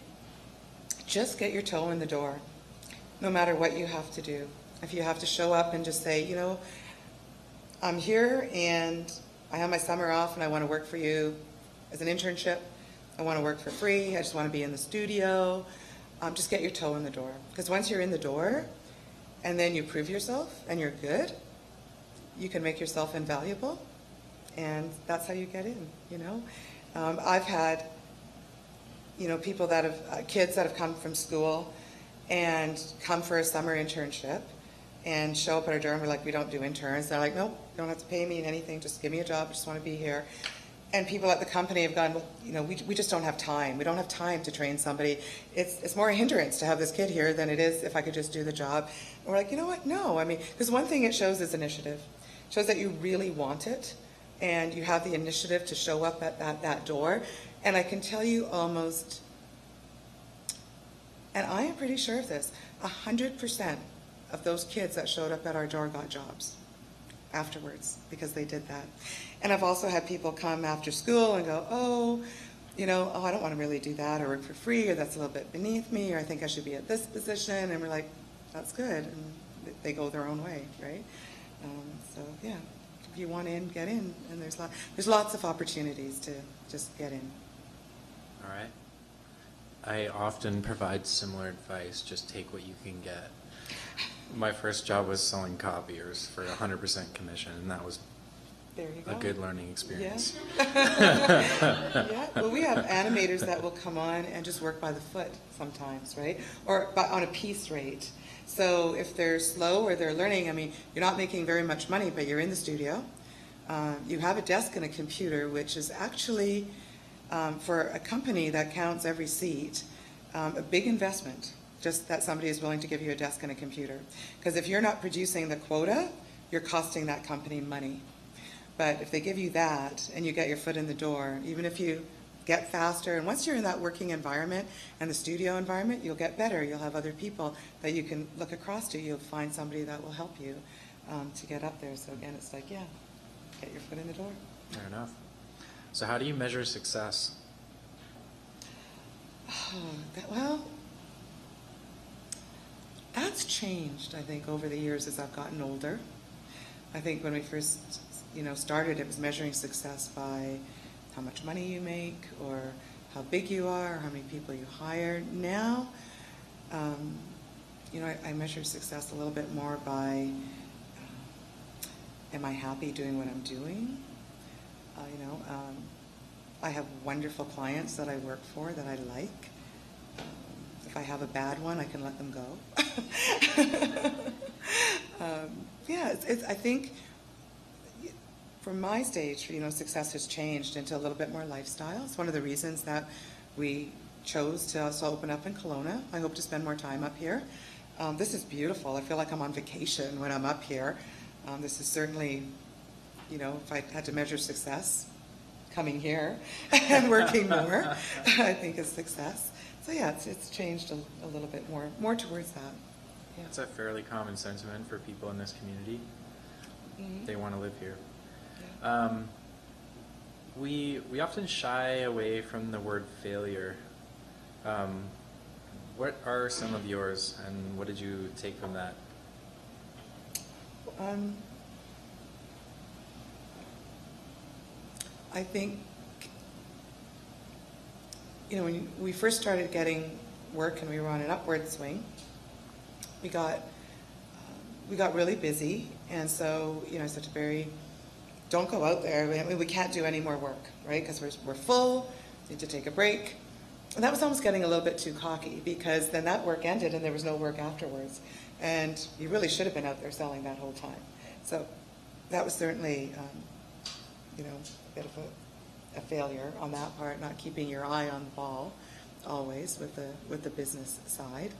just get your toe in the door, no matter what you have to do. If you have to show up and just say, I'm here and I have my summer off and I want to work for you as an internship. I want to work for free. I just want to be in the studio. Just get your toe in the door. Because once you're in the door and then you prove yourself and you're good, you can make yourself invaluable. And that's how you get in, I've had, people that have, kids that have come from school and come for a summer internship and show up at our door and we're like, we don't do interns. They're like, nope, you don't have to pay me anything. Just give me a job. I just want to be here. And people at the company have gone, we just don't have time. We don't have time to train somebody. It's more a hindrance to have this kid here than it is if I could just do the job. And we're like, you know what? No. Because one thing it shows is initiative. It shows that you really want it and you have the initiative to show up at that door. And I can tell you almost, and I am pretty sure of this, 100% of those kids that showed up at our door got jobs afterwards because they did that. And I've also had people come after school and go, I don't want to really do that or work for free or that's a little bit beneath me or I think I should be at this position. And we're like, that's good. And they go their own way, right? If you want in, get in. And there's lots of opportunities to just get in. All right. I often provide similar advice, just take what you can get. My first job was selling copiers for 100% commission, and that was a good learning experience. Yeah. Well, we have animators that will come on and just work by the foot sometimes, right? Or on a piece rate. So if they're slow or they're learning, you're not making very much money, but you're in the studio. You have a desk and a computer, which is actually, for a company that counts every seat, a big investment. Just that somebody is willing to give you a desk and a computer. Because if you're not producing the quota, you're costing that company money. But if they give you that and you get your foot in the door, even if you get faster, and once you're in that working environment and the studio environment, you'll get better. You'll have other people that you can look across to. You'll find somebody that will help you to get up there. So again, it's like, get your foot in the door. Fair enough. So how do you measure success? That's changed, I think, over the years as I've gotten older. I think when we first, started, it was measuring success by how much money you make or how big you are or how many people you hire. Now, I measure success a little bit more by, am I happy doing what I'm doing? I have wonderful clients that I work for that I like. If I have a bad one, I can let them go. I think from my stage, success has changed into a little bit more lifestyle. It's one of the reasons that we chose to also open up in Kelowna. I hope to spend more time up here. This is beautiful. I feel like I'm on vacation when I'm up here. This is certainly, if I had to measure success, coming here and working more, I think is success. So it's changed a little bit more towards that. Yeah. It's a fairly common sentiment for people in this community. Mm-hmm. They want to live here. Yeah. We often shy away from the word failure. What are some of yours, and what did you take from that? I think, when we first started getting work and we were on an upward swing, we got really busy, and so I said to Barry, "Don't go out there. We can't do any more work, right? Because we're full. Need to take a break." And that was almost getting a little bit too cocky, because then that work ended and there was no work afterwards, and you really should have been out there selling that whole time. So that was certainly, a bit of a failure on that part, not keeping your eye on the ball always with the business side.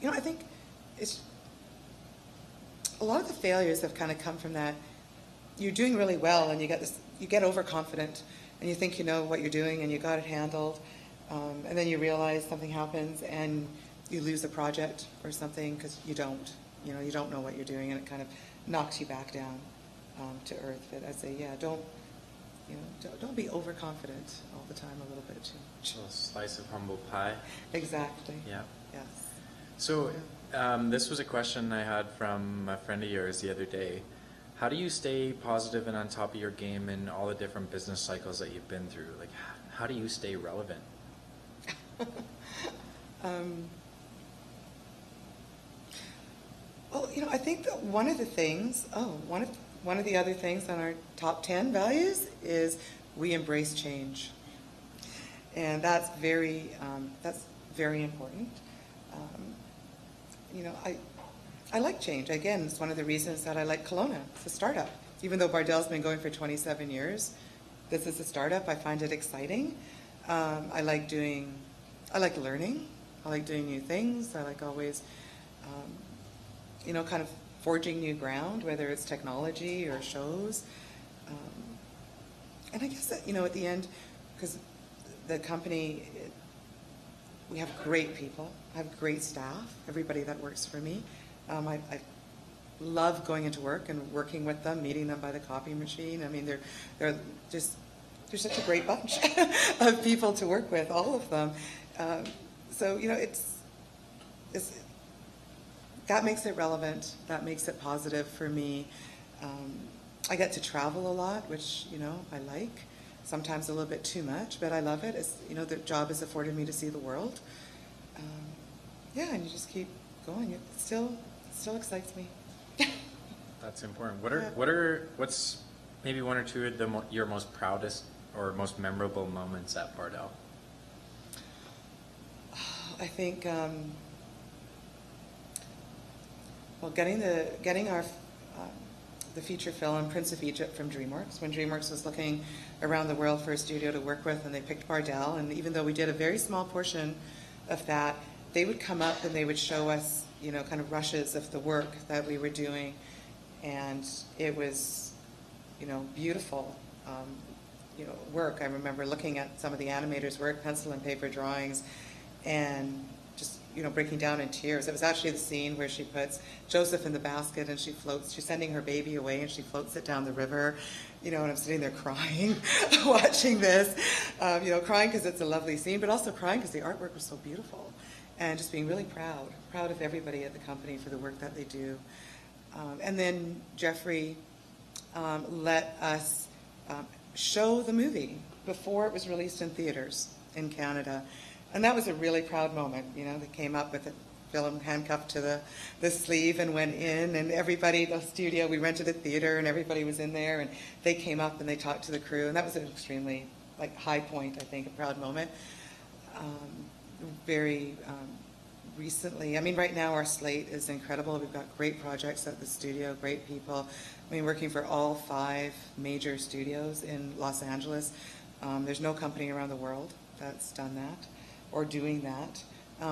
I think it's a lot of the failures have kind of come from that. You're doing really well, and you get overconfident, and you think you know what you're doing, and you got it handled, and then you realize something happens, and you lose a project or something because you don't know what you're doing, and it kind of knocks you back down to earth. But I say, don't be overconfident all the time. A little bit too much. A little slice of humble pie. Exactly. Yeah. Yes. So this was a question I had from a friend of yours the other day. How do you stay positive and on top of your game in all the different business cycles that you've been through? Like, how do you stay relevant? Well, I think that one of the other things on our top 10 values is we embrace change, and that's very important. I like change. Again, it's one of the reasons that I like Kelowna. It's a startup. Even though Bardell's been going for 27 years, this is a startup. I find it exciting. I like learning. I like doing new things. I like always, kind of forging new ground, whether it's technology or shows. And I guess that, at the end, because the company, we have great people. I have great staff, everybody that works for me. I love going into work and working with them, meeting them by the copy machine. I mean, they're such a great bunch of people to work with, all of them. So that makes it relevant. That makes it positive for me. I get to travel a lot, which I like. Sometimes a little bit too much, but I love it. The job has afforded me to see the world. And you just keep going. It still excites me. That's important. What's maybe one or two of your most proudest or most memorable moments at Bardell? I think getting our the feature film Prince of Egypt from DreamWorks, when DreamWorks was looking around the world for a studio to work with, and they picked Bardell, and even though we did a very small portion of that, they would come up and they would show us kind of rushes of the work that we were doing, and it was beautiful work. I remember looking at some of the animators' work, pencil and paper drawings, and just breaking down in tears. It was actually the scene where she puts Joseph in the basket and she floats. She's sending her baby away and she floats it down the river. And I'm sitting there crying, watching this. Crying because it's a lovely scene, but also crying because the artwork was so beautiful, and just being really proud of everybody at the company for the work that they do. And then Jeffrey let us show the movie before it was released in theaters in Canada. And that was a really proud moment. They came up with a film handcuffed to the sleeve and went in, and everybody, the studio, we rented a theater and everybody was in there, and they came up and they talked to the crew, and that was an extremely high point, I think, a proud moment. Very recently, right now our slate is incredible. We've got great projects at the studio, great people. Working for all 5 major studios in Los Angeles. There's no company around the world that's done that or doing that.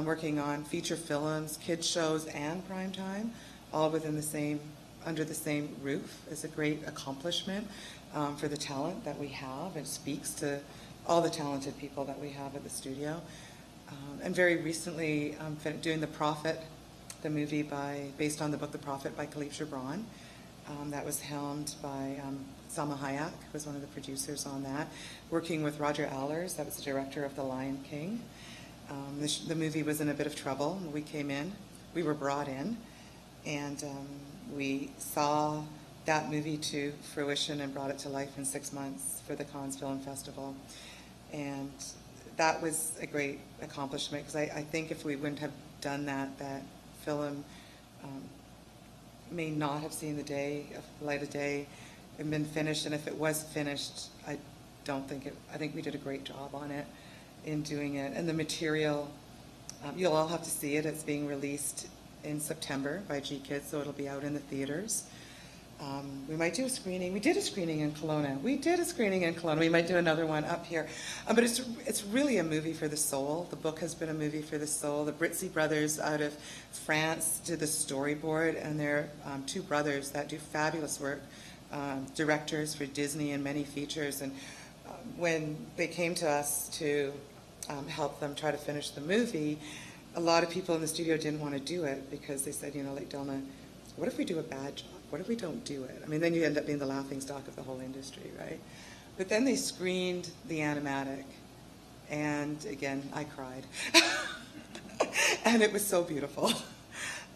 Working on feature films, kids shows, and primetime, all under the same roof, is a great accomplishment for the talent that we have. It speaks to all the talented people that we have at the studio. And very recently, doing The Prophet, the movie based on the book The Prophet by Khalif Gibran. That was helmed by Salma Hayek, who was one of the producers on that. Working with Roger Allers, that was the director of The Lion King. The movie was in a bit of trouble. We came in, we were brought in, and we saw that movie to fruition and brought it to life in 6 months for the Cannes Film Festival. And that was a great accomplishment, because I think if we wouldn't have done that, that film may not have seen the light of day and been finished. And if it was finished, I think we did a great job on it in doing it. And the material, you'll all have to see it. It's being released in September by G Kids, so it'll be out in the theaters. We might do a screening. We did a screening in Kelowna. We might do another one up here. But it's really a movie for the soul. The book has been a movie for the soul. The Britzi brothers out of France did the storyboard, and they're 2 brothers that do fabulous work, directors for Disney and many features. And when they came to us to help them try to finish the movie, a lot of people in the studio didn't want to do it, because they said, like Delna, what if we do a bad job? What if we don't do it? I mean, then you end up being the laughingstock of the whole industry, right? But then they screened the animatic, and again, I cried. And it was so beautiful.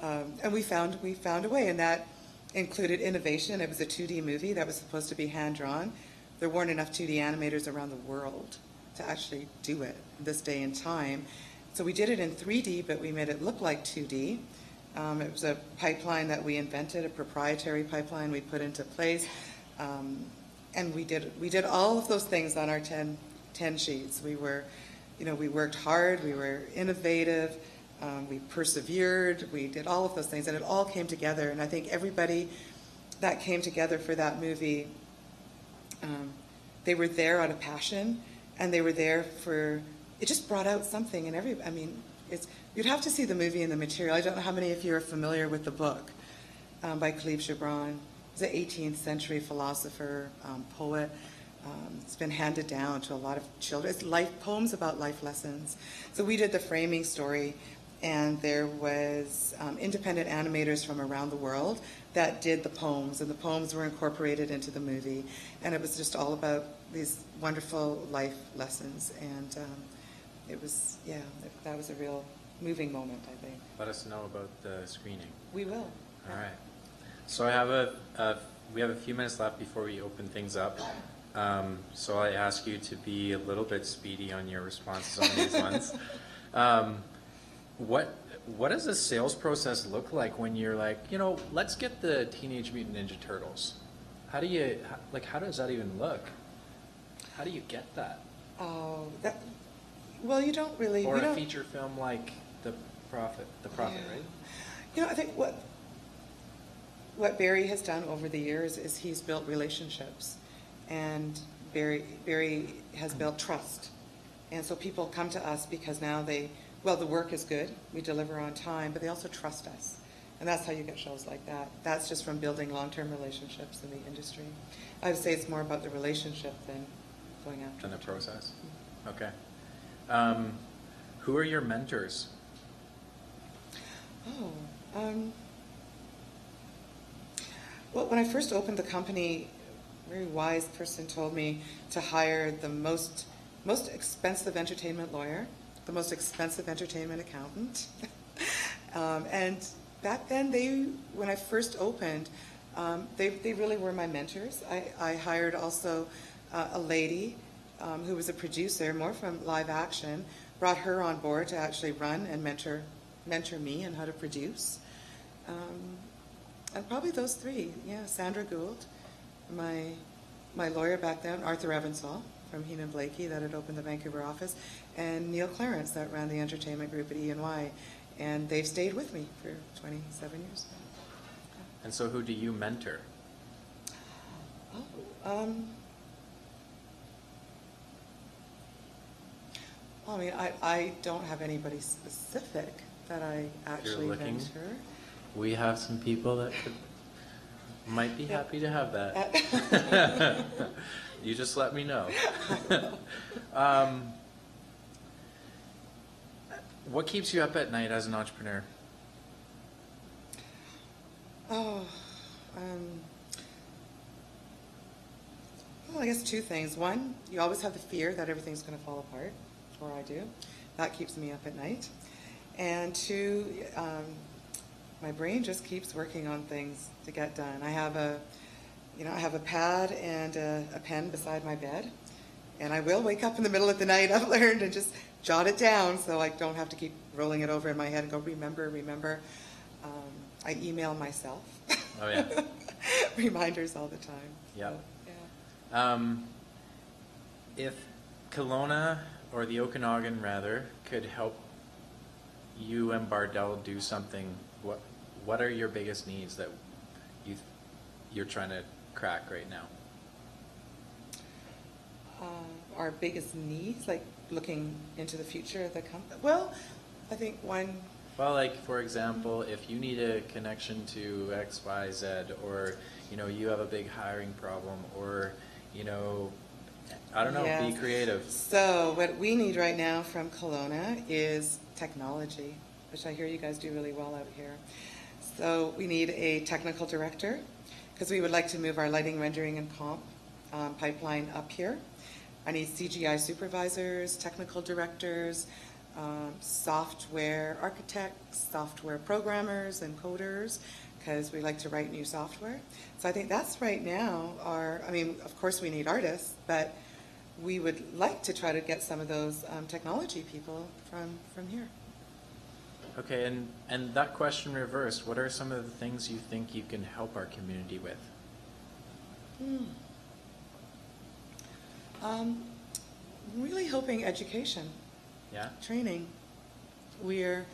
And we found a way, and that included innovation. It was a 2D movie that was supposed to be hand-drawn. There weren't enough 2D animators around the world to actually do it this day and time. So we did it in 3D, but we made it look like 2D. It was a pipeline that we invented, a proprietary pipeline we put into place. And we did all of those things on our 10 sheets. We worked hard, we were innovative, we persevered, we did all of those things, and it all came together. And I think everybody that came together for that movie, they were there out of passion, and they were there for, it just brought out something in you'd have to see the movie and the material. I don't know how many of you are familiar with the book by Khalil Gibran. He's an 18th century philosopher, poet. It's been handed down to a lot of children. It's poems about life lessons. So we did the framing story, and there was independent animators from around the world that did the poems, and the poems were incorporated into the movie. And it was just all about these wonderful life lessons. And that was a real moving moment, I think. Let us know about the screening. We will. All right. So we have a few minutes left before we open things up. So I ask you to be a little bit speedy on your responses on these ones. What does the sales process look like when you're like, let's get the Teenage Mutant Ninja Turtles? How does that even look? How do you get that? Well, you don't really. Or a feature film like The Prophet, right? I think what Barry has done over the years is he's built relationships, and Barry has built trust. And so people come to us because now the work is good, we deliver on time, but they also trust us. And that's how you get shows like that. That's just from building long-term relationships in the industry. I would say it's more about the relationship than going after the process. Okay. Who are your mentors? Well, when I first opened the company, a very wise person told me to hire the most expensive entertainment lawyer, the most expensive entertainment accountant. And back then, when I first opened, they really were my mentors. I hired also a lady who was a producer, more from live action, brought her on board to actually run and mentor me on how to produce. And probably those 3, Sandra Gould, my lawyer back then, Arthur Evansall from Heenan Blakey that had opened the Vancouver office, and Neil Clarence that ran the entertainment group at E&Y. And they've stayed with me for 27 years now. And so who do you mentor? I don't have anybody specific that I actually mentor. We have some people that might be happy to have that. You just let me know. What keeps you up at night as an entrepreneur? Well, I guess 2 things. One, you always have the fear that everything's going to fall apart, or I do. That keeps me up at night. And 2, my brain just keeps working on things to get done. I have I have a pad and a pen beside my bed, and I will wake up in the middle of the night, I've learned, and just jot it down so I don't have to keep rolling it over in my head and go, remember, remember. I email myself. Oh, yeah. Reminders all the time. Yep. So, yeah. If Kelowna, or the Okanagan rather, could help you and Bardell do something, what are your biggest needs that you're trying to crack right now? Our biggest needs, like looking into the future of the company. Well, I think one. Well, like for example, if you need a connection to X, Y, Z, or you have a big hiring problem, or I don't know, Yes. be creative. So what we need right now from Kelowna is technology, which I hear you guys do really well out here. So we need a technical director, because we would like to move our lighting, rendering, and comp pipeline up here. I need CGI supervisors, technical directors, software architects, software programmers, and coders, because we like to write new software. So I think that's right now of course we need artists, but we would like to try to get some of those technology people from here. Okay, and that question reversed, what are some of the things you think you can help our community with? Really hoping education. Yeah? Training. We're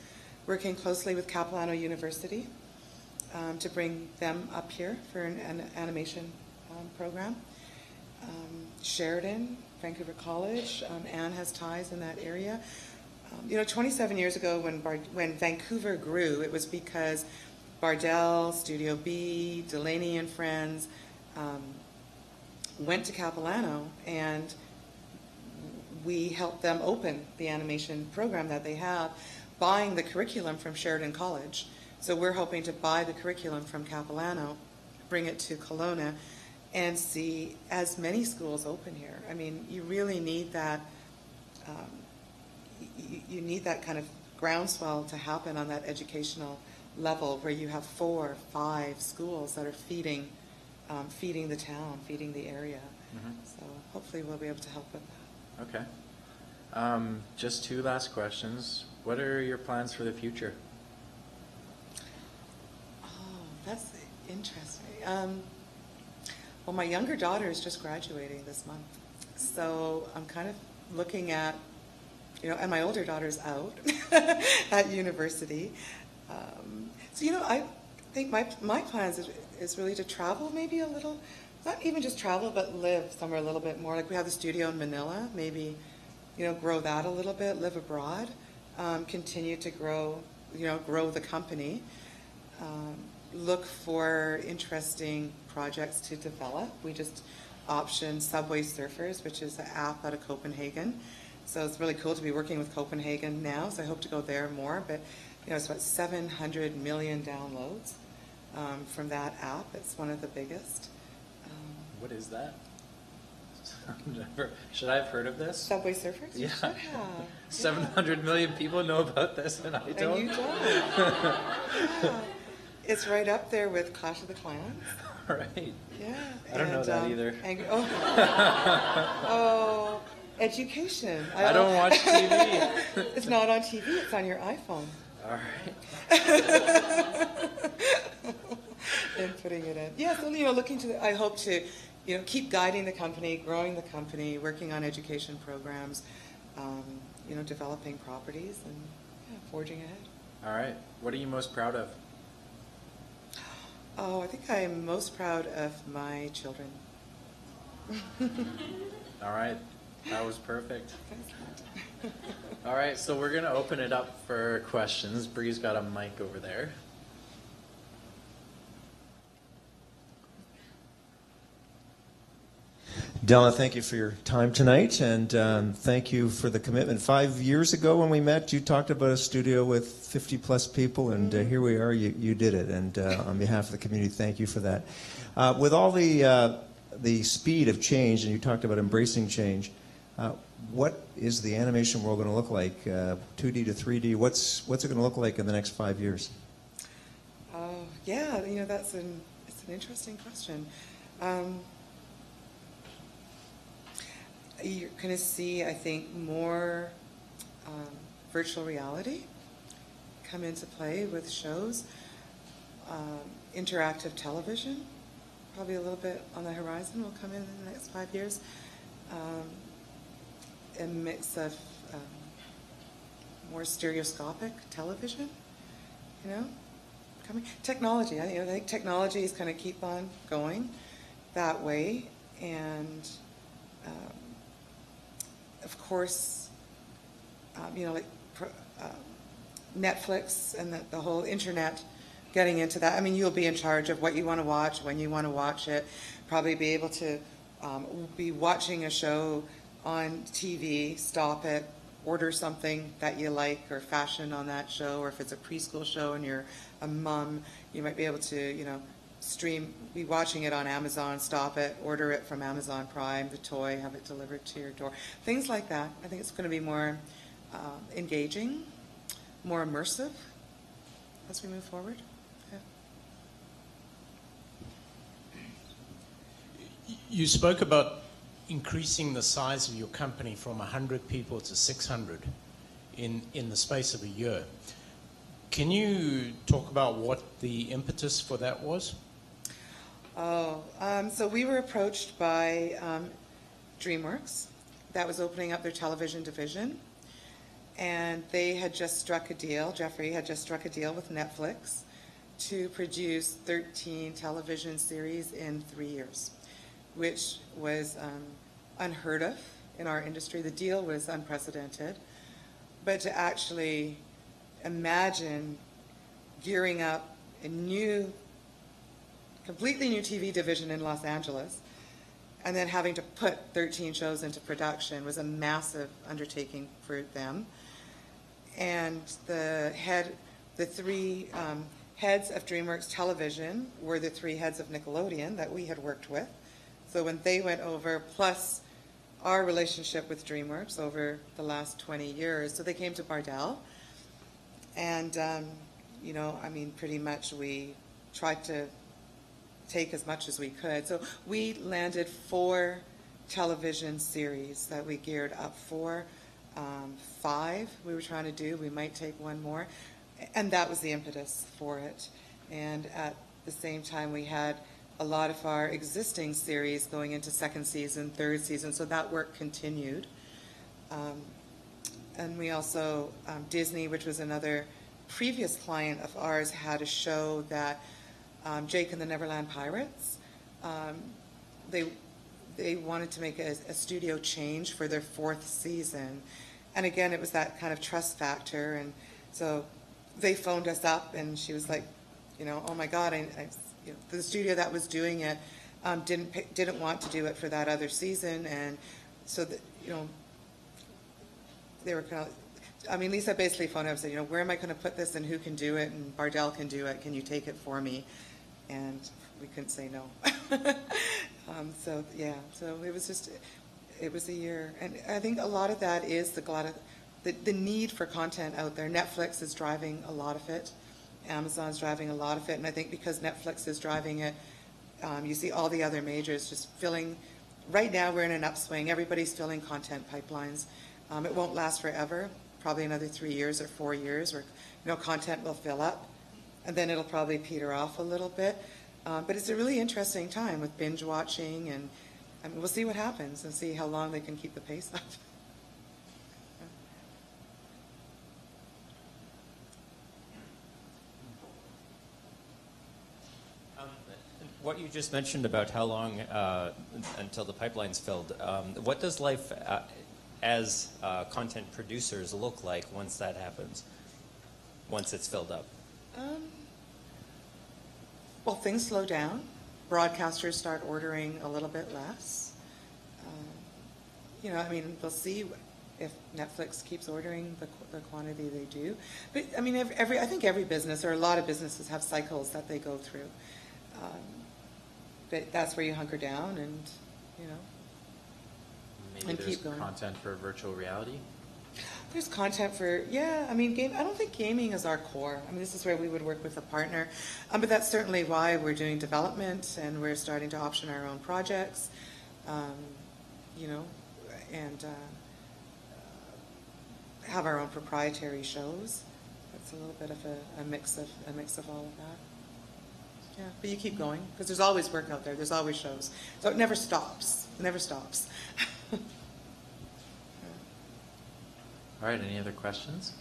working closely with Capilano University to bring them up here for an animation program. Sheridan, Vancouver College, Anne has ties in that area. 27 years ago when Vancouver grew, it was because Bardell, Studio B, Delaney and Friends went to Capilano, and we helped them open the animation program that they have, buying the curriculum from Sheridan College. So we're hoping to buy the curriculum from Capilano, bring it to Kelowna, and see as many schools open here. I mean, you really need that. You need that kind of groundswell to happen on that educational level, where you have 4 or 5 schools that are feeding the town, feeding the area. Mm-hmm. So hopefully we'll be able to help with that. Okay. Just 2 last questions. What are your plans for the future? Oh, that's interesting. Well, my younger daughter is just graduating this month, so I'm kind of looking at, and my older daughter's out at university. So, I think my plans is really to travel maybe a little, not even just travel, but live somewhere a little bit more. Like we have the studio in Manila, maybe, grow that a little bit, live abroad, continue to grow the company, look for interesting projects to develop. We just optioned Subway Surfers, which is an app out of Copenhagen. So it's really cool to be working with Copenhagen now, so I hope to go there more. But, it's about 700 million downloads from that app. It's one of the biggest. What is that? Should I have heard of this? Subway Surfers? Yeah. You should have. 700 million people know about this, and I don't. And you don't. Yeah. It's right up there with Clash of the Clans. All right. Yeah. I don't know that either. Oh, education. I don't watch TV. It's not on TV. It's on your iPhone. All right. And putting it in. Yeah, so, looking to, I hope to, keep guiding the company, growing the company, working on education programs, developing properties, and forging ahead. All right. What are you most proud of? Oh, I think I'm most proud of my children. All right. That was perfect. All right, so we're going to open it up for questions. Bree's got a mic over there. Delna, thank you for your time tonight, and thank you for the commitment. 5 years ago when we met, you talked about a studio with 50-plus people, and here we are. You did it, and on behalf of the community, thank you for that. With all the speed of change, and you talked about embracing change, what is the animation world going to look like? 2D to 3D, what's it going to look like in the next 5 years? Yeah, it's an interesting question. You're going to see, I think, more virtual reality come into play with shows. Interactive television, probably a little bit on the horizon, will come in the next 5 years. A mix of more stereoscopic television, you know, coming. Technology, I think technology is going to keep on going that way. And of course, you know, like Netflix and the whole internet getting into that. I mean, you'll be in charge of what you want to watch, when you want to watch it, probably be able to be watching a show on TV, stop it, order something that you like or fashion on that show, or if it's a preschool show and you're a mom, you might be able to, you know, be watching it on Amazon, stop it, order it from Amazon Prime, the toy, have it delivered to your door. Things like that. I think it's going to be more engaging, more immersive as we move forward. Yeah. You spoke about increasing the size of your company from 100 people to 600 in the space of a year. Can you talk about what the impetus for that was? So we were approached by DreamWorks that was opening up their television division, and they had just struck a deal, Jeffrey had just struck a deal with Netflix to produce 13 television series in 3 years, which was unheard of in our industry. The deal was unprecedented, but to actually imagine gearing up a completely new TV division in Los Angeles and then having to put 13 shows into production was a massive undertaking for them. And the three heads of DreamWorks Television were the three heads of Nickelodeon that we had worked with. So when they went over, plus our relationship with DreamWorks over the last 20 years, so they came to Bardell. And, you know, I mean, pretty much we tried to take as much as we could. So we landed 4 television series that we geared up for. 5 we were trying to do. We might take 1 more. And that was the impetus for it. And at the same time, we had a lot of our existing series going into 2nd season, 3rd season, so that work continued. And we also, Disney, which was another previous client of ours, had a show that Jake and the Neverland Pirates, they wanted to make a studio change for their 4th season. And again, it was that kind of trust factor. And so they phoned us up, and she was like, you know, oh my God, you know, the studio that was doing it didn't want to do it for that other season. And so, you know, they were kind of, I mean, Lisa basically phoned up and said, you know, where am I going to put this and who can do it? And Bardell can do it. Can you take it for me? And we couldn't say no. So, yeah, so it was just, it was a year. And I think a lot of that is the need for content out there. Netflix is driving a lot of it. Amazon's driving a lot of it. And I think because Netflix is driving it, you see all the other majors just filling. Right now we're in an upswing. Everybody's filling content pipelines. It won't last forever. Probably another 3 years or 4 years where, you know, content will fill up. And then it'll probably peter off a little bit. But it's a really interesting time with binge watching, and I mean, we'll see what happens and see how long they can keep the pace up. What you just mentioned about how long until the pipeline's filled, what does life as content producers look like once that happens, once it's filled up? Well, things slow down. Broadcasters start ordering a little bit less. You know, I mean, we'll see if Netflix keeps ordering the quantity they do. But I mean, I think every business, or a lot of businesses, have cycles that they go through. But that's where you hunker down and, you know, Maybe and there's keep going. content for virtual reality. There's content for, yeah, I mean, I don't think gaming is our core. I mean, this is where we would work with a partner. But that's certainly why we're doing development and we're starting to option our own projects, you know, and have our own proprietary shows. That's a little bit of a mix of all of that. Yeah, but you keep going because there's always work out there. There's always shows, so it never stops. It never stops. All right, any other questions?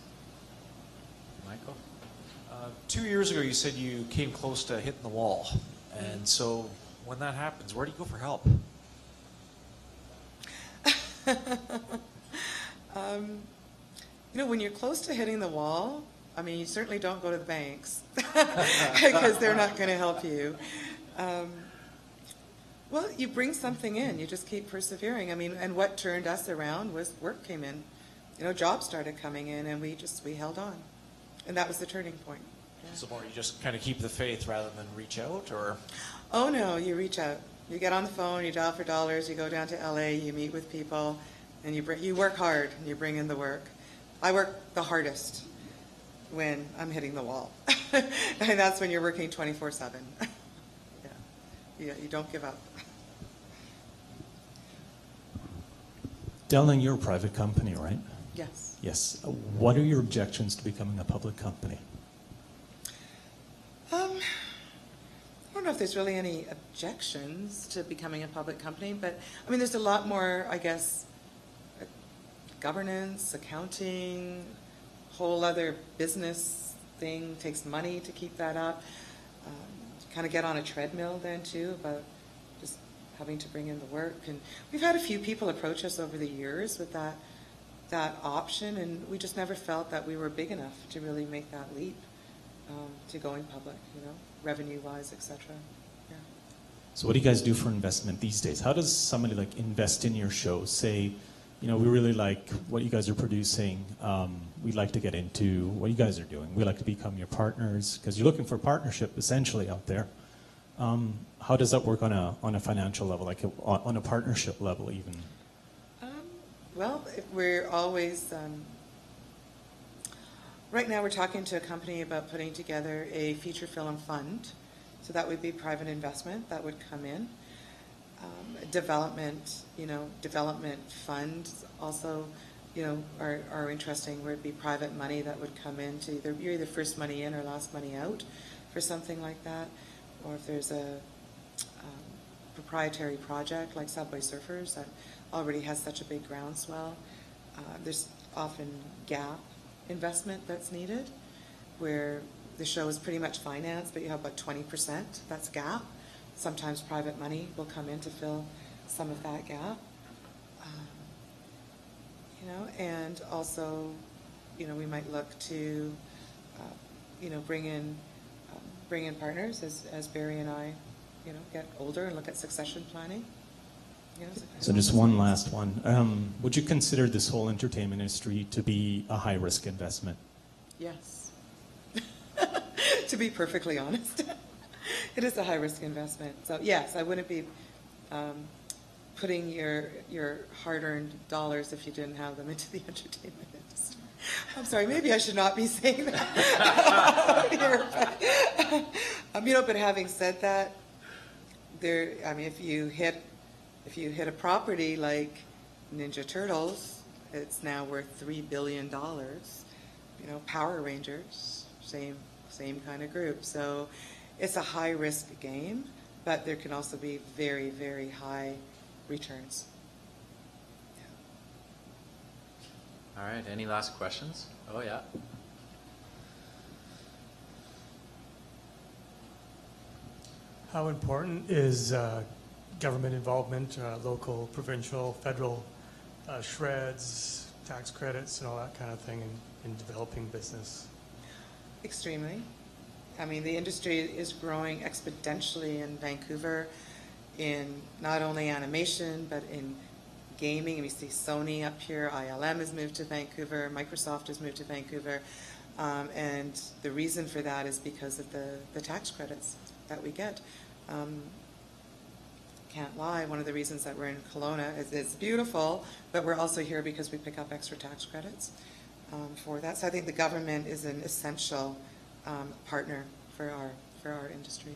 Michael? 2 years ago, you said you came close to hitting the wall. And so when that happens, where do you go for help? You know, when you're close to hitting the wall, I mean, you certainly don't go to the banks because they're not going to help you. Well, you bring something in. You just keep persevering. I mean, and what turned us around was work came in. You know, jobs started coming in, and we held on. And that was the turning point. Yeah. So more you just kind of keep the faith rather than reach out, or? Oh, no, you reach out. You get on the phone, you dial for dollars, you go down to LA, you meet with people, and you work hard, and you bring in the work. I work the hardest when I'm hitting the wall. And that's when you're working 24/7. Yeah, you don't give up. Delna, you're a private company, right? Yes. Yes. What are your objections to becoming a public company? I don't know if there's really any objections to becoming a public company, but I mean, there's a lot more, I guess, governance, accounting, whole other business thing. Takes money to keep that up. Kind of get on a treadmill then too about just having to bring in the work. And we've had a few people approach us over the years with that option, and we just never felt that we were big enough to really make that leap to going public, you know, revenue-wise, etc. Yeah. So what do you guys do for investment these days? How does somebody like invest in your show? Say, you know, we really like what you guys are producing. We'd like to get into what you guys are doing. We'd like to become your partners because you're looking for a partnership essentially out there. How does that work on a financial level, like on a partnership level even? Well, we're always, right now we're talking to a company about putting together a feature film fund. So that would be private investment that would come in. Development funds also, you know, are interesting where it'd be private money that would come in to you're either first money in or last money out for something like that. Or if there's a proprietary project like Subway Surfers that already has such a big groundswell, there's often gap investment that's needed where the show is pretty much financed, but you have about 20%, that's gap. Sometimes private money will come in to fill some of that gap. You know, and also, you know, we might look to, you know, bring in partners as Barry and I, you know, get older and look at succession planning. You know, so just one last one. Would you consider this whole entertainment industry to be a high-risk investment? Yes. To be perfectly honest. It is a high-risk investment. So yes, I wouldn't be putting your hard-earned dollars, if you didn't have them, into the entertainment industry. I'm sorry, maybe I should not be saying that here. But, you know, but having said that, I mean, if you hit a property like Ninja Turtles, it's now worth $3 billion. You know, Power Rangers, same kind of group. So it's a high-risk game, but there can also be very, very high returns. All right, any last questions? Oh, yeah. How important is government involvement, local, provincial, federal shreds, tax credits, and all that kind of thing in developing business? Extremely. I mean, the industry is growing exponentially in Vancouver in not only animation, but in gaming. And we see Sony up here, ILM has moved to Vancouver, Microsoft has moved to Vancouver. And the reason for that is because of the tax credits that we get. can't lie, one of the reasons that we're in Kelowna is it's beautiful, but we're also here because we pick up extra tax credits for that. So I think the government is an essential partner for our industry.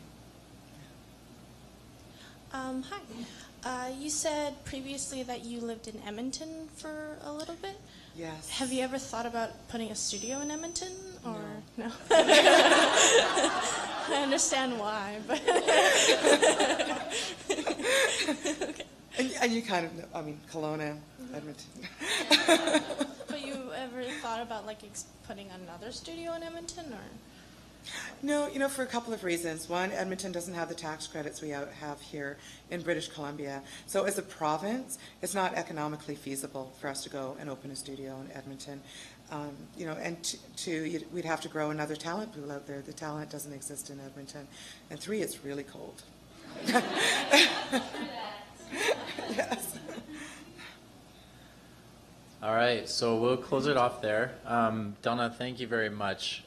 Hi. You said previously that you lived in Edmonton for a little bit. Yes. Have you ever thought about putting a studio in Edmonton? Or no? I understand why, but okay. And you kind of know, I mean, Kelowna, Edmonton. But you ever thought about like putting another studio in Edmonton, or? No, you know, for a couple of reasons. One, Edmonton doesn't have the tax credits we have here in British Columbia. So as a province, it's not economically feasible for us to go and open a studio in Edmonton. You know, and we'd have to grow another talent pool out there. The talent doesn't exist in Edmonton. And 3, it's really cold. Yes. All right, so we'll close it off there. Delna, thank you very much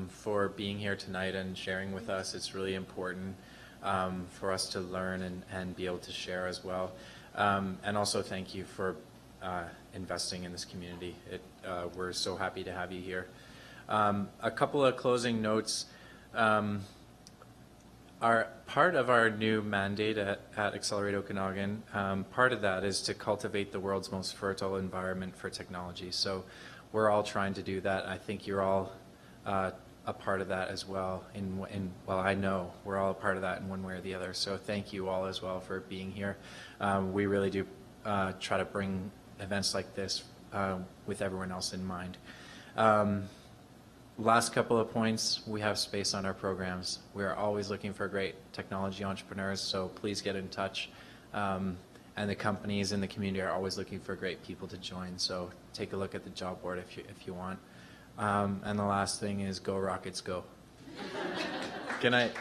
for being here tonight and sharing with us. It's really important for us to learn and be able to share as well. And also thank you for investing in this community. We're so happy to have you here. A couple of closing notes. Our part of our new mandate at Accelerate Okanagan, part of that is to cultivate the world's most fertile environment for technology. So we're all trying to do that. I think you're all a part of that as well. Well, I know we're all a part of that in one way or the other. So thank you all as well for being here. We really do try to bring events like this with everyone else in mind. Last couple of points, we have space on our programs. We are always looking for great technology entrepreneurs, so please get in touch. And the companies in the community are always looking for great people to join, so take a look at the job board if you want. And the last thing is go Rockets go. Good night.